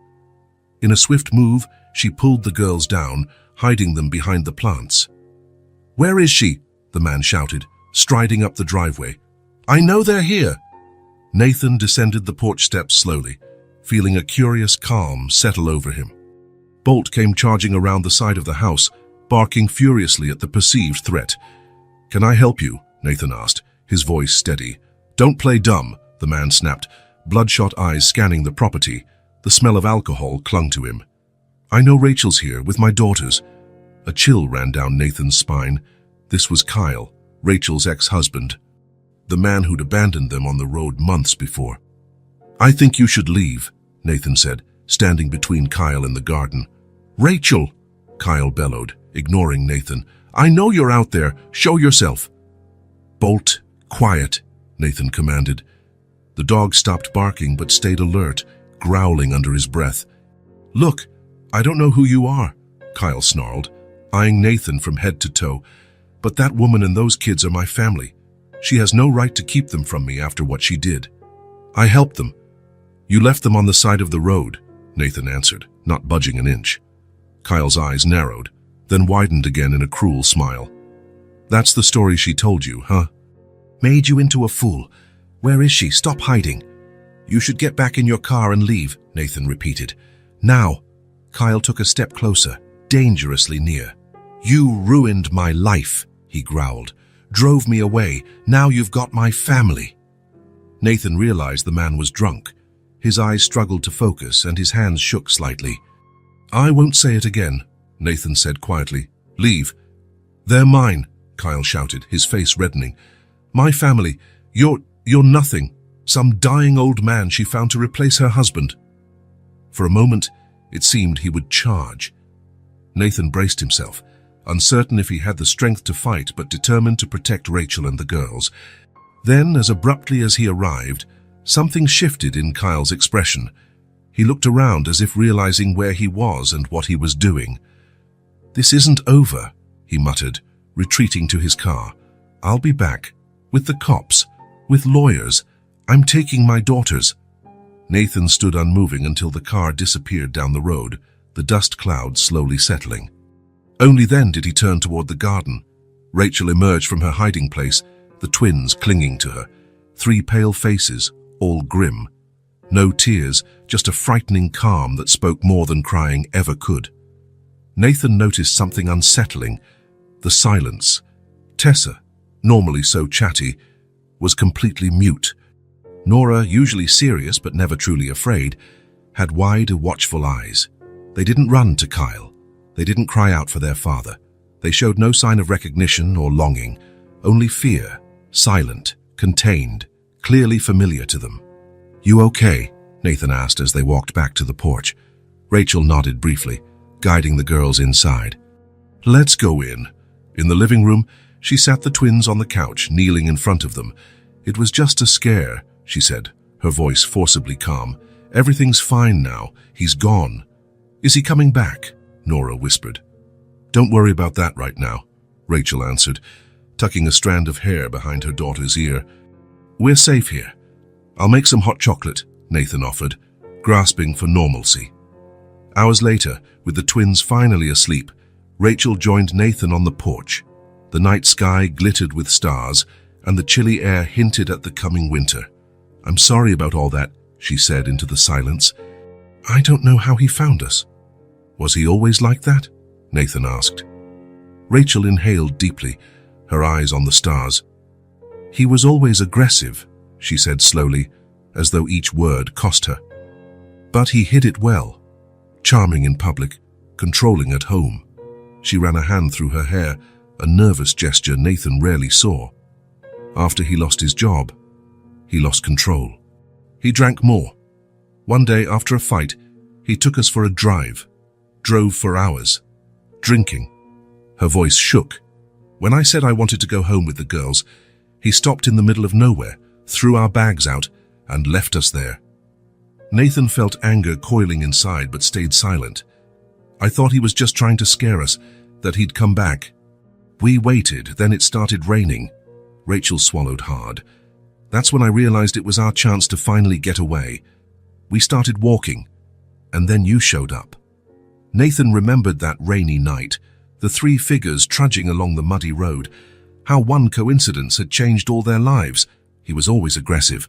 In a swift move, she pulled the girls down, hiding them behind the plants. "Where is she?" the man shouted, striding up the driveway. "I know they're here." Nathan descended the porch steps slowly, feeling a curious calm settle over him. Bolt came charging around the side of the house, barking furiously at the perceived threat. "Can I help you?" Nathan asked, his voice steady. "Don't play dumb," the man snapped, bloodshot eyes scanning the property. The smell of alcohol clung to him. "I know Rachel's here with my daughters." A chill ran down Nathan's spine. This was Kyle, Rachel's ex-husband, the man who'd abandoned them on the road months before. "I think you should leave," Nathan said, standing between Kyle and the garden. "Rachel!" Kyle bellowed, ignoring Nathan. "I know you're out there. Show yourself." "Bolt, quiet," Nathan commanded. The dog stopped barking but stayed alert, growling under his breath. "Look, I don't know who you are," Kyle snarled, eyeing Nathan from head to toe. "But that woman and those kids are my family. She has no right to keep them from me after what she did. I helped them." "You left them on the side of the road," Nathan answered, not budging an inch. Kyle's eyes narrowed, then widened again in a cruel smile. "That's the story she told you, huh? Made you into a fool. Where is she? Stop hiding." "You should get back in your car and leave," Nathan repeated. "Now." Kyle took a step closer, dangerously near. "You ruined my life," he growled. "Drove me away. Now you've got my family." Nathan realized the man was drunk. His eyes struggled to focus and his hands shook slightly. "I won't say it again," Nathan said quietly. "Leave." "They're mine," Kyle shouted, his face reddening. "My family. You're nothing. Some dying old man she found to replace her husband." For a moment, it seemed he would charge. Nathan braced himself, uncertain if he had the strength to fight but determined to protect Rachel and the girls. Then, as abruptly as he arrived, something shifted in Kyle's expression. He looked around as if realizing where he was and what he was doing. "This isn't over," he muttered, retreating to his car. "I'll be back. With the cops. With lawyers. I'm taking my daughters." Nathan stood unmoving until the car disappeared down the road, the dust clouds slowly settling. Only then did he turn toward the garden. Rachel emerged from her hiding place, the twins clinging to her. 3 pale faces, all grim. No tears, just a frightening calm that spoke more than crying ever could. Nathan noticed something unsettling: the silence. Tessa, normally so chatty, was completely mute. Nora, usually serious but never truly afraid, had wide, watchful eyes. They didn't run to Kyle. They didn't cry out for their father. They showed no sign of recognition or longing, only fear, silent, contained, clearly familiar to them. "You okay?" Nathan asked as they walked back to the porch. Rachel nodded briefly, guiding the girls inside. "Let's go in." In the living room, she sat the twins on the couch, kneeling in front of them. "It was just a scare," she said, her voice forcibly calm. "Everything's fine now. He's gone." "Is he coming back?" Nora whispered. "Don't worry about that right now," Rachel answered, tucking a strand of hair behind her daughter's ear. "We're safe here. I'll make some hot chocolate," Nathan offered, grasping for normalcy. Hours later, with the twins finally asleep, Rachel joined Nathan on the porch. The night sky glittered with stars, and the chilly air hinted at the coming winter. "I'm sorry about all that," she said into the silence. "I don't know how he found us." "Was he always like that?" Nathan asked. Rachel inhaled deeply, her eyes on the stars. "He was always aggressive," she said slowly, as though each word cost her. "But he hid it well. Charming in public, controlling at home." She ran a hand through her hair, a nervous gesture Nathan rarely saw. "After he lost his job, he lost control. He drank more. One day, after a fight, he took us for a drive. Drove for hours. Drinking." Her voice shook. "When I said I wanted to go home with the girls, he stopped in the middle of nowhere, threw our bags out, and left us there." Nathan felt anger coiling inside but stayed silent. I thought he was just trying to scare us, that he'd come back. We waited, then it started raining. Rachel swallowed hard. That's when I realized it was our chance to finally get away. We started walking, and then you showed up. Nathan remembered that rainy night, the three figures trudging along the muddy road, how one coincidence had changed all their lives. He was always aggressive.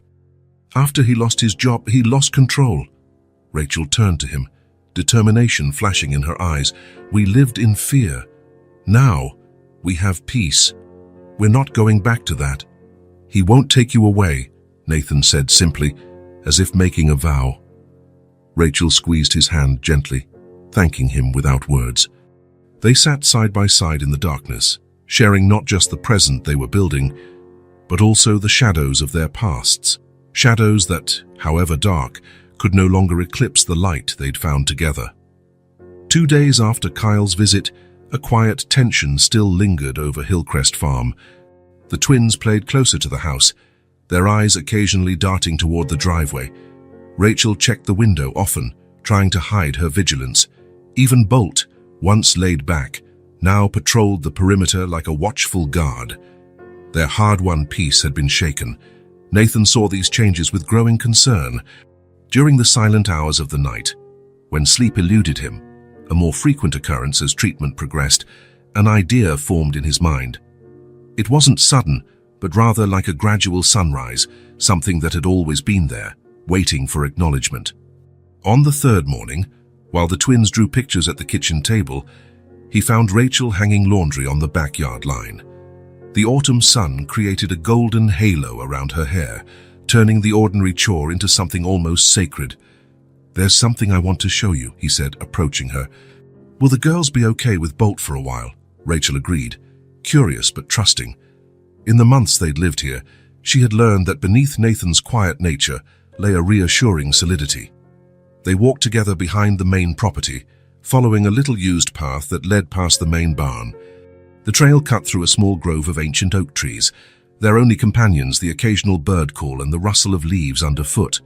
After he lost his job, he lost control. Rachel turned to him, determination flashing in her eyes. We lived in fear. Now, we have peace. We're not going back to that. He won't take you away, Nathan said simply, as if making a vow. Rachel squeezed his hand gently, thanking him without words. They sat side by side in the darkness, sharing not just the present they were building, but also the shadows of their pasts. Shadows that, however dark, could no longer eclipse the light they'd found together. 2 days after Kyle's visit, a quiet tension still lingered over Hillcrest Farm. The twins played closer to the house, their eyes occasionally darting toward the driveway. Rachel checked the window often, trying to hide her vigilance. Even Bolt, once laid back, now patrolled the perimeter like a watchful guard. Their hard-won peace had been shaken. Nathan saw these changes with growing concern. During the silent hours of the night, when sleep eluded him, a more frequent occurrence as treatment progressed, an idea formed in his mind. It wasn't sudden, but rather like a gradual sunrise, something that had always been there, waiting for acknowledgement. On the third morning, while the twins drew pictures at the kitchen table, he found Rachel hanging laundry on the backyard line. The autumn sun created a golden halo around her hair, turning the ordinary chore into something almost sacred. "There's something I want to show you," he said, approaching her. "Will the girls be okay with Bolt for a while?" Rachel agreed, curious but trusting. In the months they'd lived here, she had learned that beneath Nathan's quiet nature lay a reassuring solidity. They walked together behind the main property, following a little used path that led past the main barn. The trail cut through a small grove of ancient oak trees, their only companions the occasional bird call and the rustle of leaves underfoot.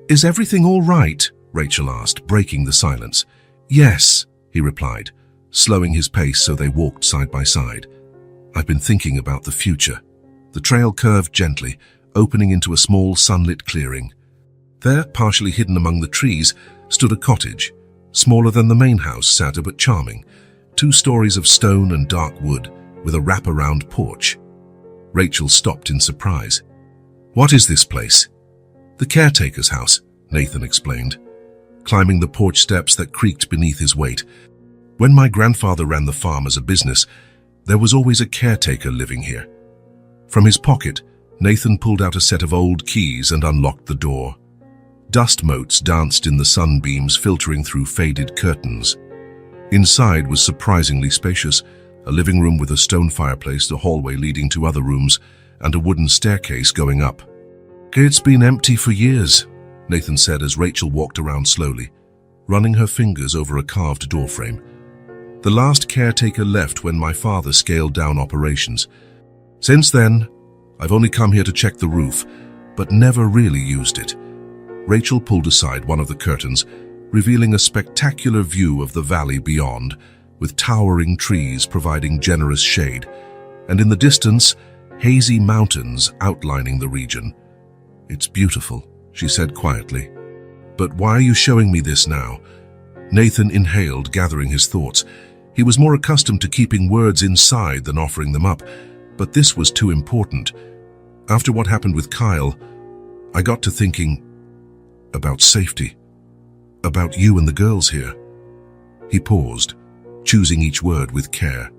"Is everything all right?" Rachel asked, breaking the silence. "Yes," he replied, slowing his pace so they walked side by side. "I've been thinking about the future." The trail curved gently, opening into a small sunlit clearing. There, partially hidden among the trees, stood a cottage, smaller than the main house, sadder but charming. 2 stories of stone and dark wood, with a wrap-around porch. Rachel stopped in surprise. "What is this place?" "The caretaker's house," Nathan explained, climbing the porch steps that creaked beneath his weight. "When my grandfather ran the farm as a business, there was always a caretaker living here." From his pocket, Nathan pulled out a set of old keys and unlocked the door. Dust motes danced in the sunbeams filtering through faded curtains. Inside was surprisingly spacious, a living room with a stone fireplace, a hallway leading to other rooms, and a wooden staircase going up. "It's been empty for years," Nathan said as Rachel walked around slowly, running her fingers over a carved doorframe. "The last caretaker left when my father scaled down operations. Since then, I've only come here to check the roof, but never really used it." Rachel pulled aside one of the curtains, revealing a spectacular view of the valley beyond, with towering trees providing generous shade, and in the distance, hazy mountains outlining the region. "It's beautiful," she said quietly. "But why are you showing me this now?" Nathan inhaled, gathering his thoughts. He was more accustomed to keeping words inside than offering them up, but this was too important. After what happened with Kyle, I got to thinking about safety, about you and the girls here. He paused, choosing each word with care.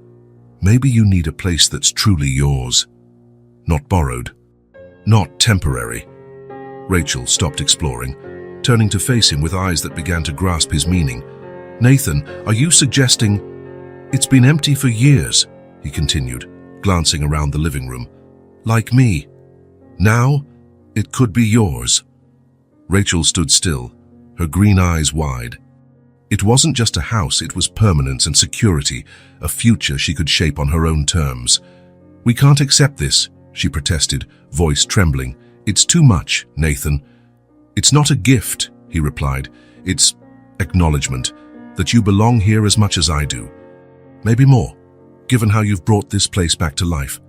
"Maybe you need a place that's truly yours, not borrowed, not temporary." Rachel stopped exploring, turning to face him with eyes that began to grasp his meaning. "Nathan, are you suggesting—" "It's been empty for years," he continued, glancing around the living room. "Like me. Now, it could be yours." Rachel stood still, her green eyes wide. It wasn't just a house, it was permanence and security, a future she could shape on her own terms. "We can't accept this," she protested, voice trembling. "It's too much, Nathan." "It's not a gift," he replied. "It's acknowledgement that you belong here as much as I do. Maybe more, given how you've brought this place back to life."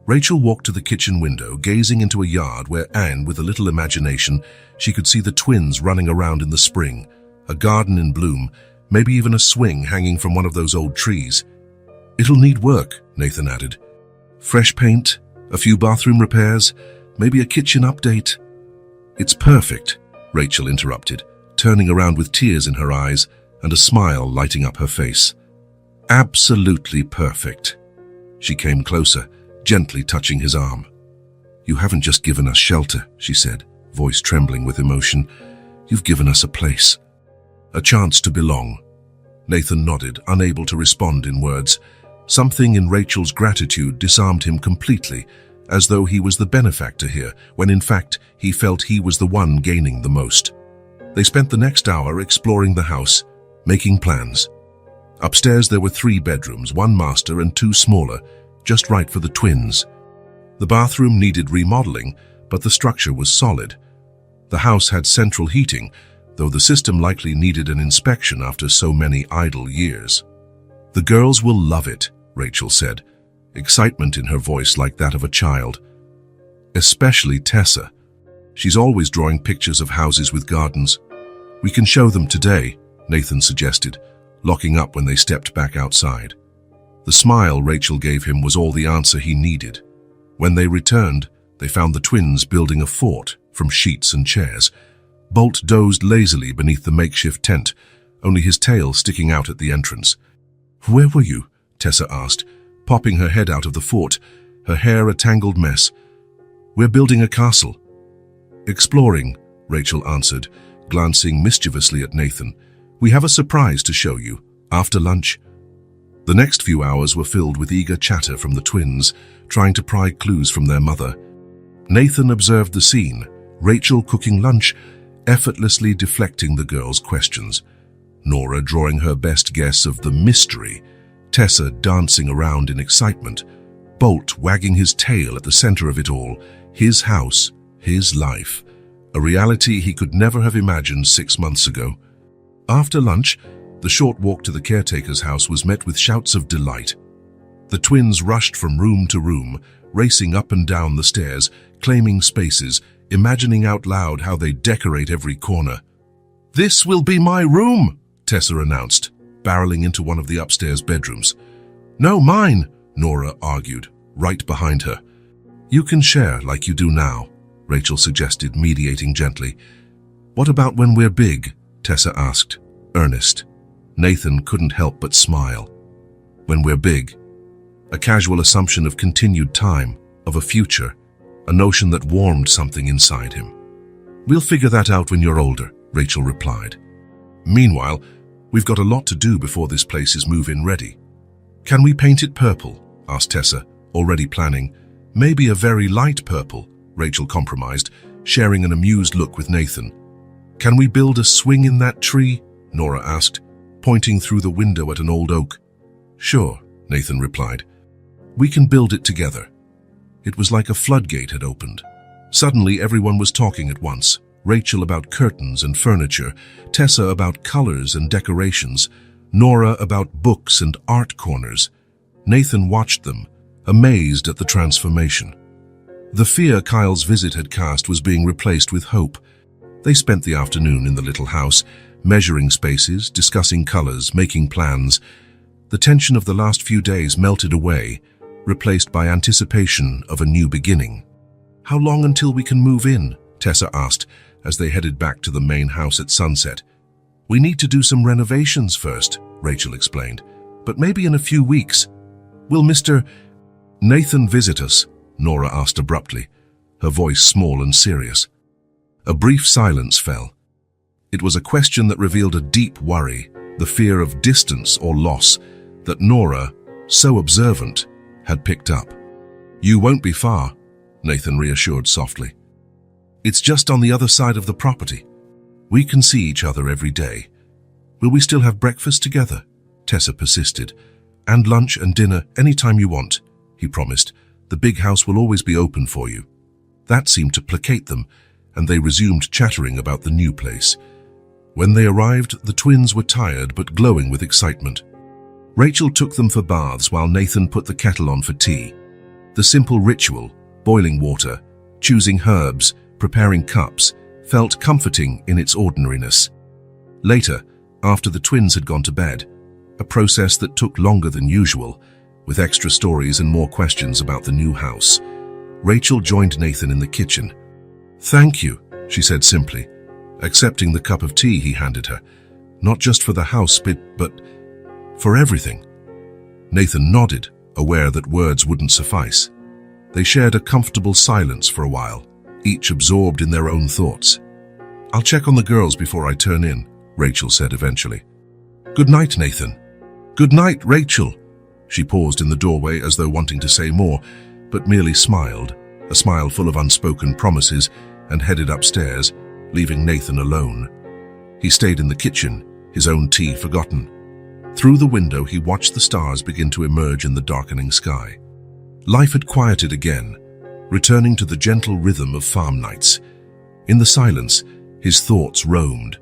Rachel walked to the kitchen window, gazing into a yard where Anne, with a little imagination, she could see the twins running around in the spring, a garden in bloom, maybe even a swing hanging from one of those old trees. "It'll need work," Nathan added. "Fresh paint, a few bathroom repairs, maybe a kitchen update." "It's perfect," Rachel interrupted, turning around with tears in her eyes and a smile lighting up her face. "Absolutely perfect." She came closer, gently touching his arm. "You haven't just given us shelter," she said, voice trembling with emotion. "You've given us a place, a chance to belong." Nathan nodded, unable to respond in words. Something in Rachel's gratitude disarmed him completely, as though he was the benefactor here, when in fact he felt he was the one gaining the most. They spent the next hour exploring the house, making plans. Upstairs there were 3 bedrooms, 1 master and 2 smaller, just right for the twins. The bathroom needed remodeling, but the structure was solid. The house had central heating, though the system likely needed an inspection after so many idle years. "The girls will love it," Rachel said, excitement in her voice like that of a child. "Especially Tessa. She's always drawing pictures of houses with gardens." "We can show them today," Nathan suggested, locking up when they stepped back outside. The smile Rachel gave him was all the answer he needed. When they returned, they found the twins building a fort from sheets and chairs. Bolt dozed lazily beneath the makeshift tent, only his tail sticking out at the entrance. "Where were you?" Tessa asked, popping her head out of the fort, her hair a tangled mess. "We're building a castle." "Exploring," Rachel answered, glancing mischievously at Nathan. "We have a surprise to show you, after lunch." The next few hours were filled with eager chatter from the twins, trying to pry clues from their mother. Nathan observed the scene, Rachel cooking lunch, effortlessly deflecting the girls' questions. Nora drawing her best guess of the mystery, Tessa dancing around in excitement, Bolt wagging his tail at the center of it all, his house, his life, a reality he could never have imagined 6 months ago. After lunch, the short walk to the caretaker's house was met with shouts of delight. The twins rushed from room to room, racing up and down the stairs, claiming spaces, imagining out loud how they decorate every corner. "This will be my room," Tessa announced, barreling into one of the upstairs bedrooms. "No, mine," Nora argued, right behind her. "You can share like you do now," Rachel suggested, mediating gently. "What about when we're big?" Tessa asked, earnest. Nathan couldn't help but smile. "When we're big." A casual assumption of continued time, of a future, a notion that warmed something inside him. "We'll figure that out when you're older," Rachel replied. "Meanwhile, we've got a lot to do before this place is move-in ready." "Can we paint it purple?" asked Tessa, already planning. "Maybe a very light purple," Rachel compromised, sharing an amused look with Nathan. "Can we build a swing in that tree?" Nora asked, pointing through the window at an old oak. "Sure," Nathan replied. "We can build it together." It was like a floodgate had opened. Suddenly everyone was talking at once. Rachel about curtains and furniture, Tessa about colors and decorations, Nora about books and art corners. Nathan watched them, amazed at the transformation. The fear Kyle's visit had cast was being replaced with hope. They spent the afternoon in the little house, measuring spaces, discussing colors, making plans. The tension of the last few days melted away, replaced by anticipation of a new beginning. "How long until we can move in?" Tessa asked as they headed back to the main house at sunset. "We need to do some renovations first," Rachel explained, "but maybe in a few weeks." "Will Mr. Nathan visit us?" Nora asked abruptly, her voice small and serious. A brief silence fell. It was a question that revealed a deep worry, the fear of distance or loss, that Nora, so observant, had picked up. "You won't be far," Nathan reassured softly. "It's just on the other side of the property. We can see each other every day." "Will we still have breakfast together?" Tessa persisted. "And lunch and dinner anytime you want," he promised. "The big house will always be open for you." That seemed to placate them, and they resumed chattering about the new place. When they arrived, the twins were tired but glowing with excitement. Rachel took them for baths while Nathan put the kettle on for tea. The simple ritual, boiling water, choosing herbs, preparing cups, felt comforting in its ordinariness. Later, after the twins had gone to bed, a process that took longer than usual, with extra stories and more questions about the new house, Rachel joined Nathan in the kitchen. "Thank you," she said simply, accepting the cup of tea he handed her, not just for the house bit, but for everything. Nathan nodded, aware that words wouldn't suffice. They shared a comfortable silence for a while, each absorbed in their own thoughts. "I'll check on the girls before I turn in," Rachel said eventually. "Good night, Nathan." "Good night, Rachel." She paused in the doorway as though wanting to say more, but merely smiled, a smile full of unspoken promises, and headed upstairs, leaving Nathan alone. He stayed in the kitchen, his own tea forgotten. Through the window, he watched the stars begin to emerge in the darkening sky. Life had quieted again, returning to the gentle rhythm of farm nights. In the silence, his thoughts roamed.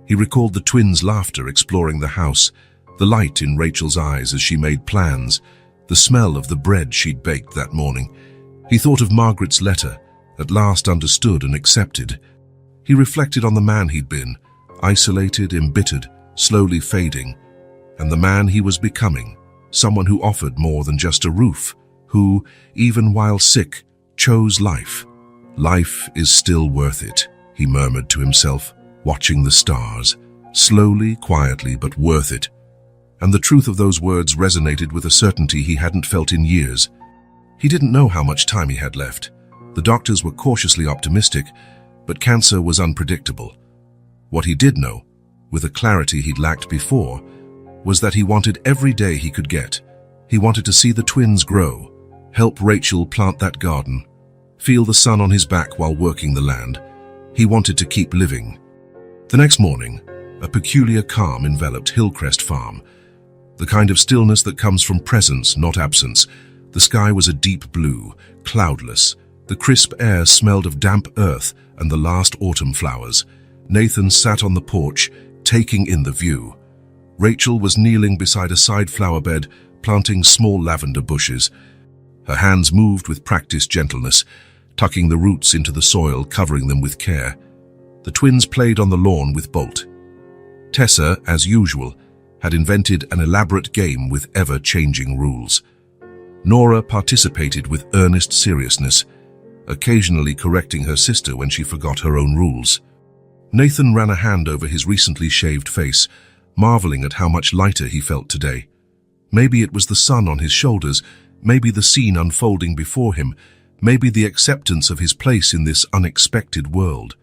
He recalled the twins' laughter exploring the house, the light in Rachel's eyes as she made plans, the smell of the bread she'd baked that morning. He thought of Margaret's letter, at last understood and accepted. He reflected on the man he'd been, isolated, embittered, slowly fading, and the man he was becoming, someone who offered more than just a roof, who, even while sick, chose life. "Life is still worth it," he murmured to himself, watching the stars, slowly, quietly, but worth it. And the truth of those words resonated with a certainty he hadn't felt in years. He didn't know how much time he had left. The doctors were cautiously optimistic, but cancer was unpredictable. What he did know, with a clarity he'd lacked before, was that he wanted every day he could get. He wanted to see the twins grow, help Rachel plant that garden, feel the sun on his back while working the land. He wanted to keep living. The next morning, a peculiar calm enveloped Hillcrest Farm, the kind of stillness that comes from presence, not absence. The sky was a deep blue, cloudless. The crisp air smelled of damp earth and the last autumn flowers. Nathan sat on the porch, taking in the view. Rachel was kneeling beside a side flower bed, planting small lavender bushes. Her hands moved with practiced gentleness, tucking the roots into the soil, covering them with care. The twins played on the lawn with Bolt. Tessa, as usual, had invented an elaborate game with ever-changing rules. Nora participated with earnest seriousness, occasionally correcting her sister when she forgot her own rules. Nathan ran a hand over his recently shaved face, marveling at how much lighter he felt today. Maybe it was the sun on his shoulders, maybe the scene unfolding before him, maybe the acceptance of his place in this unexpected world.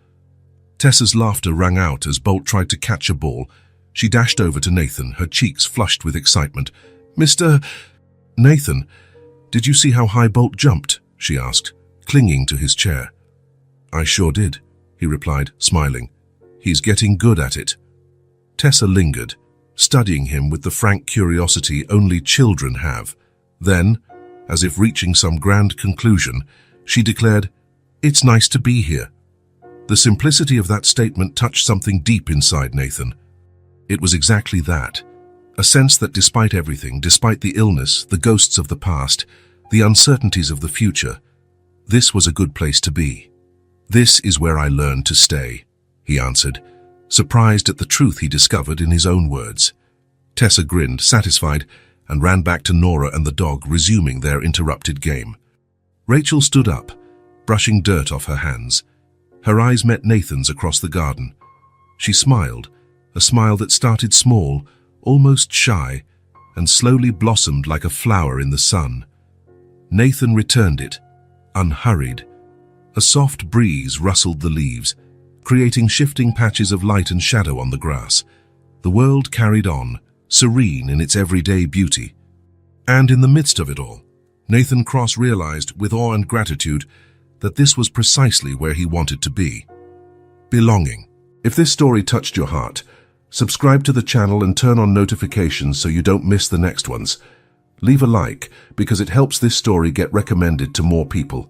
Tessa's laughter rang out as Bolt tried to catch a ball. She dashed over to Nathan, her cheeks flushed with excitement. "Mr. Nathan, did you see how high Bolt jumped?" she asked, clinging to his chair. "I sure did," he replied, smiling. "He's getting good at it." Tessa lingered, studying him with the frank curiosity only children have. Then, as if reaching some grand conclusion, she declared, "It's nice to be here." The simplicity of that statement touched something deep inside Nathan. It was exactly that, a sense that despite everything, despite the illness, the ghosts of the past, the uncertainties of the future, this was a good place to be. "This is where I learned to stay," he answered, surprised at the truth he discovered in his own words. Tessa grinned, satisfied, and ran back to Nora and the dog, resuming their interrupted game. Rachel stood up, brushing dirt off her hands. Her eyes met Nathan's across the garden. She smiled, a smile that started small, almost shy, and slowly blossomed like a flower in the sun. Nathan returned it, unhurried. A soft breeze rustled the leaves, creating shifting patches of light and shadow on the grass. The world carried on, serene in its everyday beauty. And in the midst of it all, Nathan Cross realized, with awe and gratitude, that this was precisely where he wanted to be. Belonging. If this story touched your heart, subscribe to the channel and turn on notifications so you don't miss the next ones. Leave a like, because it helps this story get recommended to more people.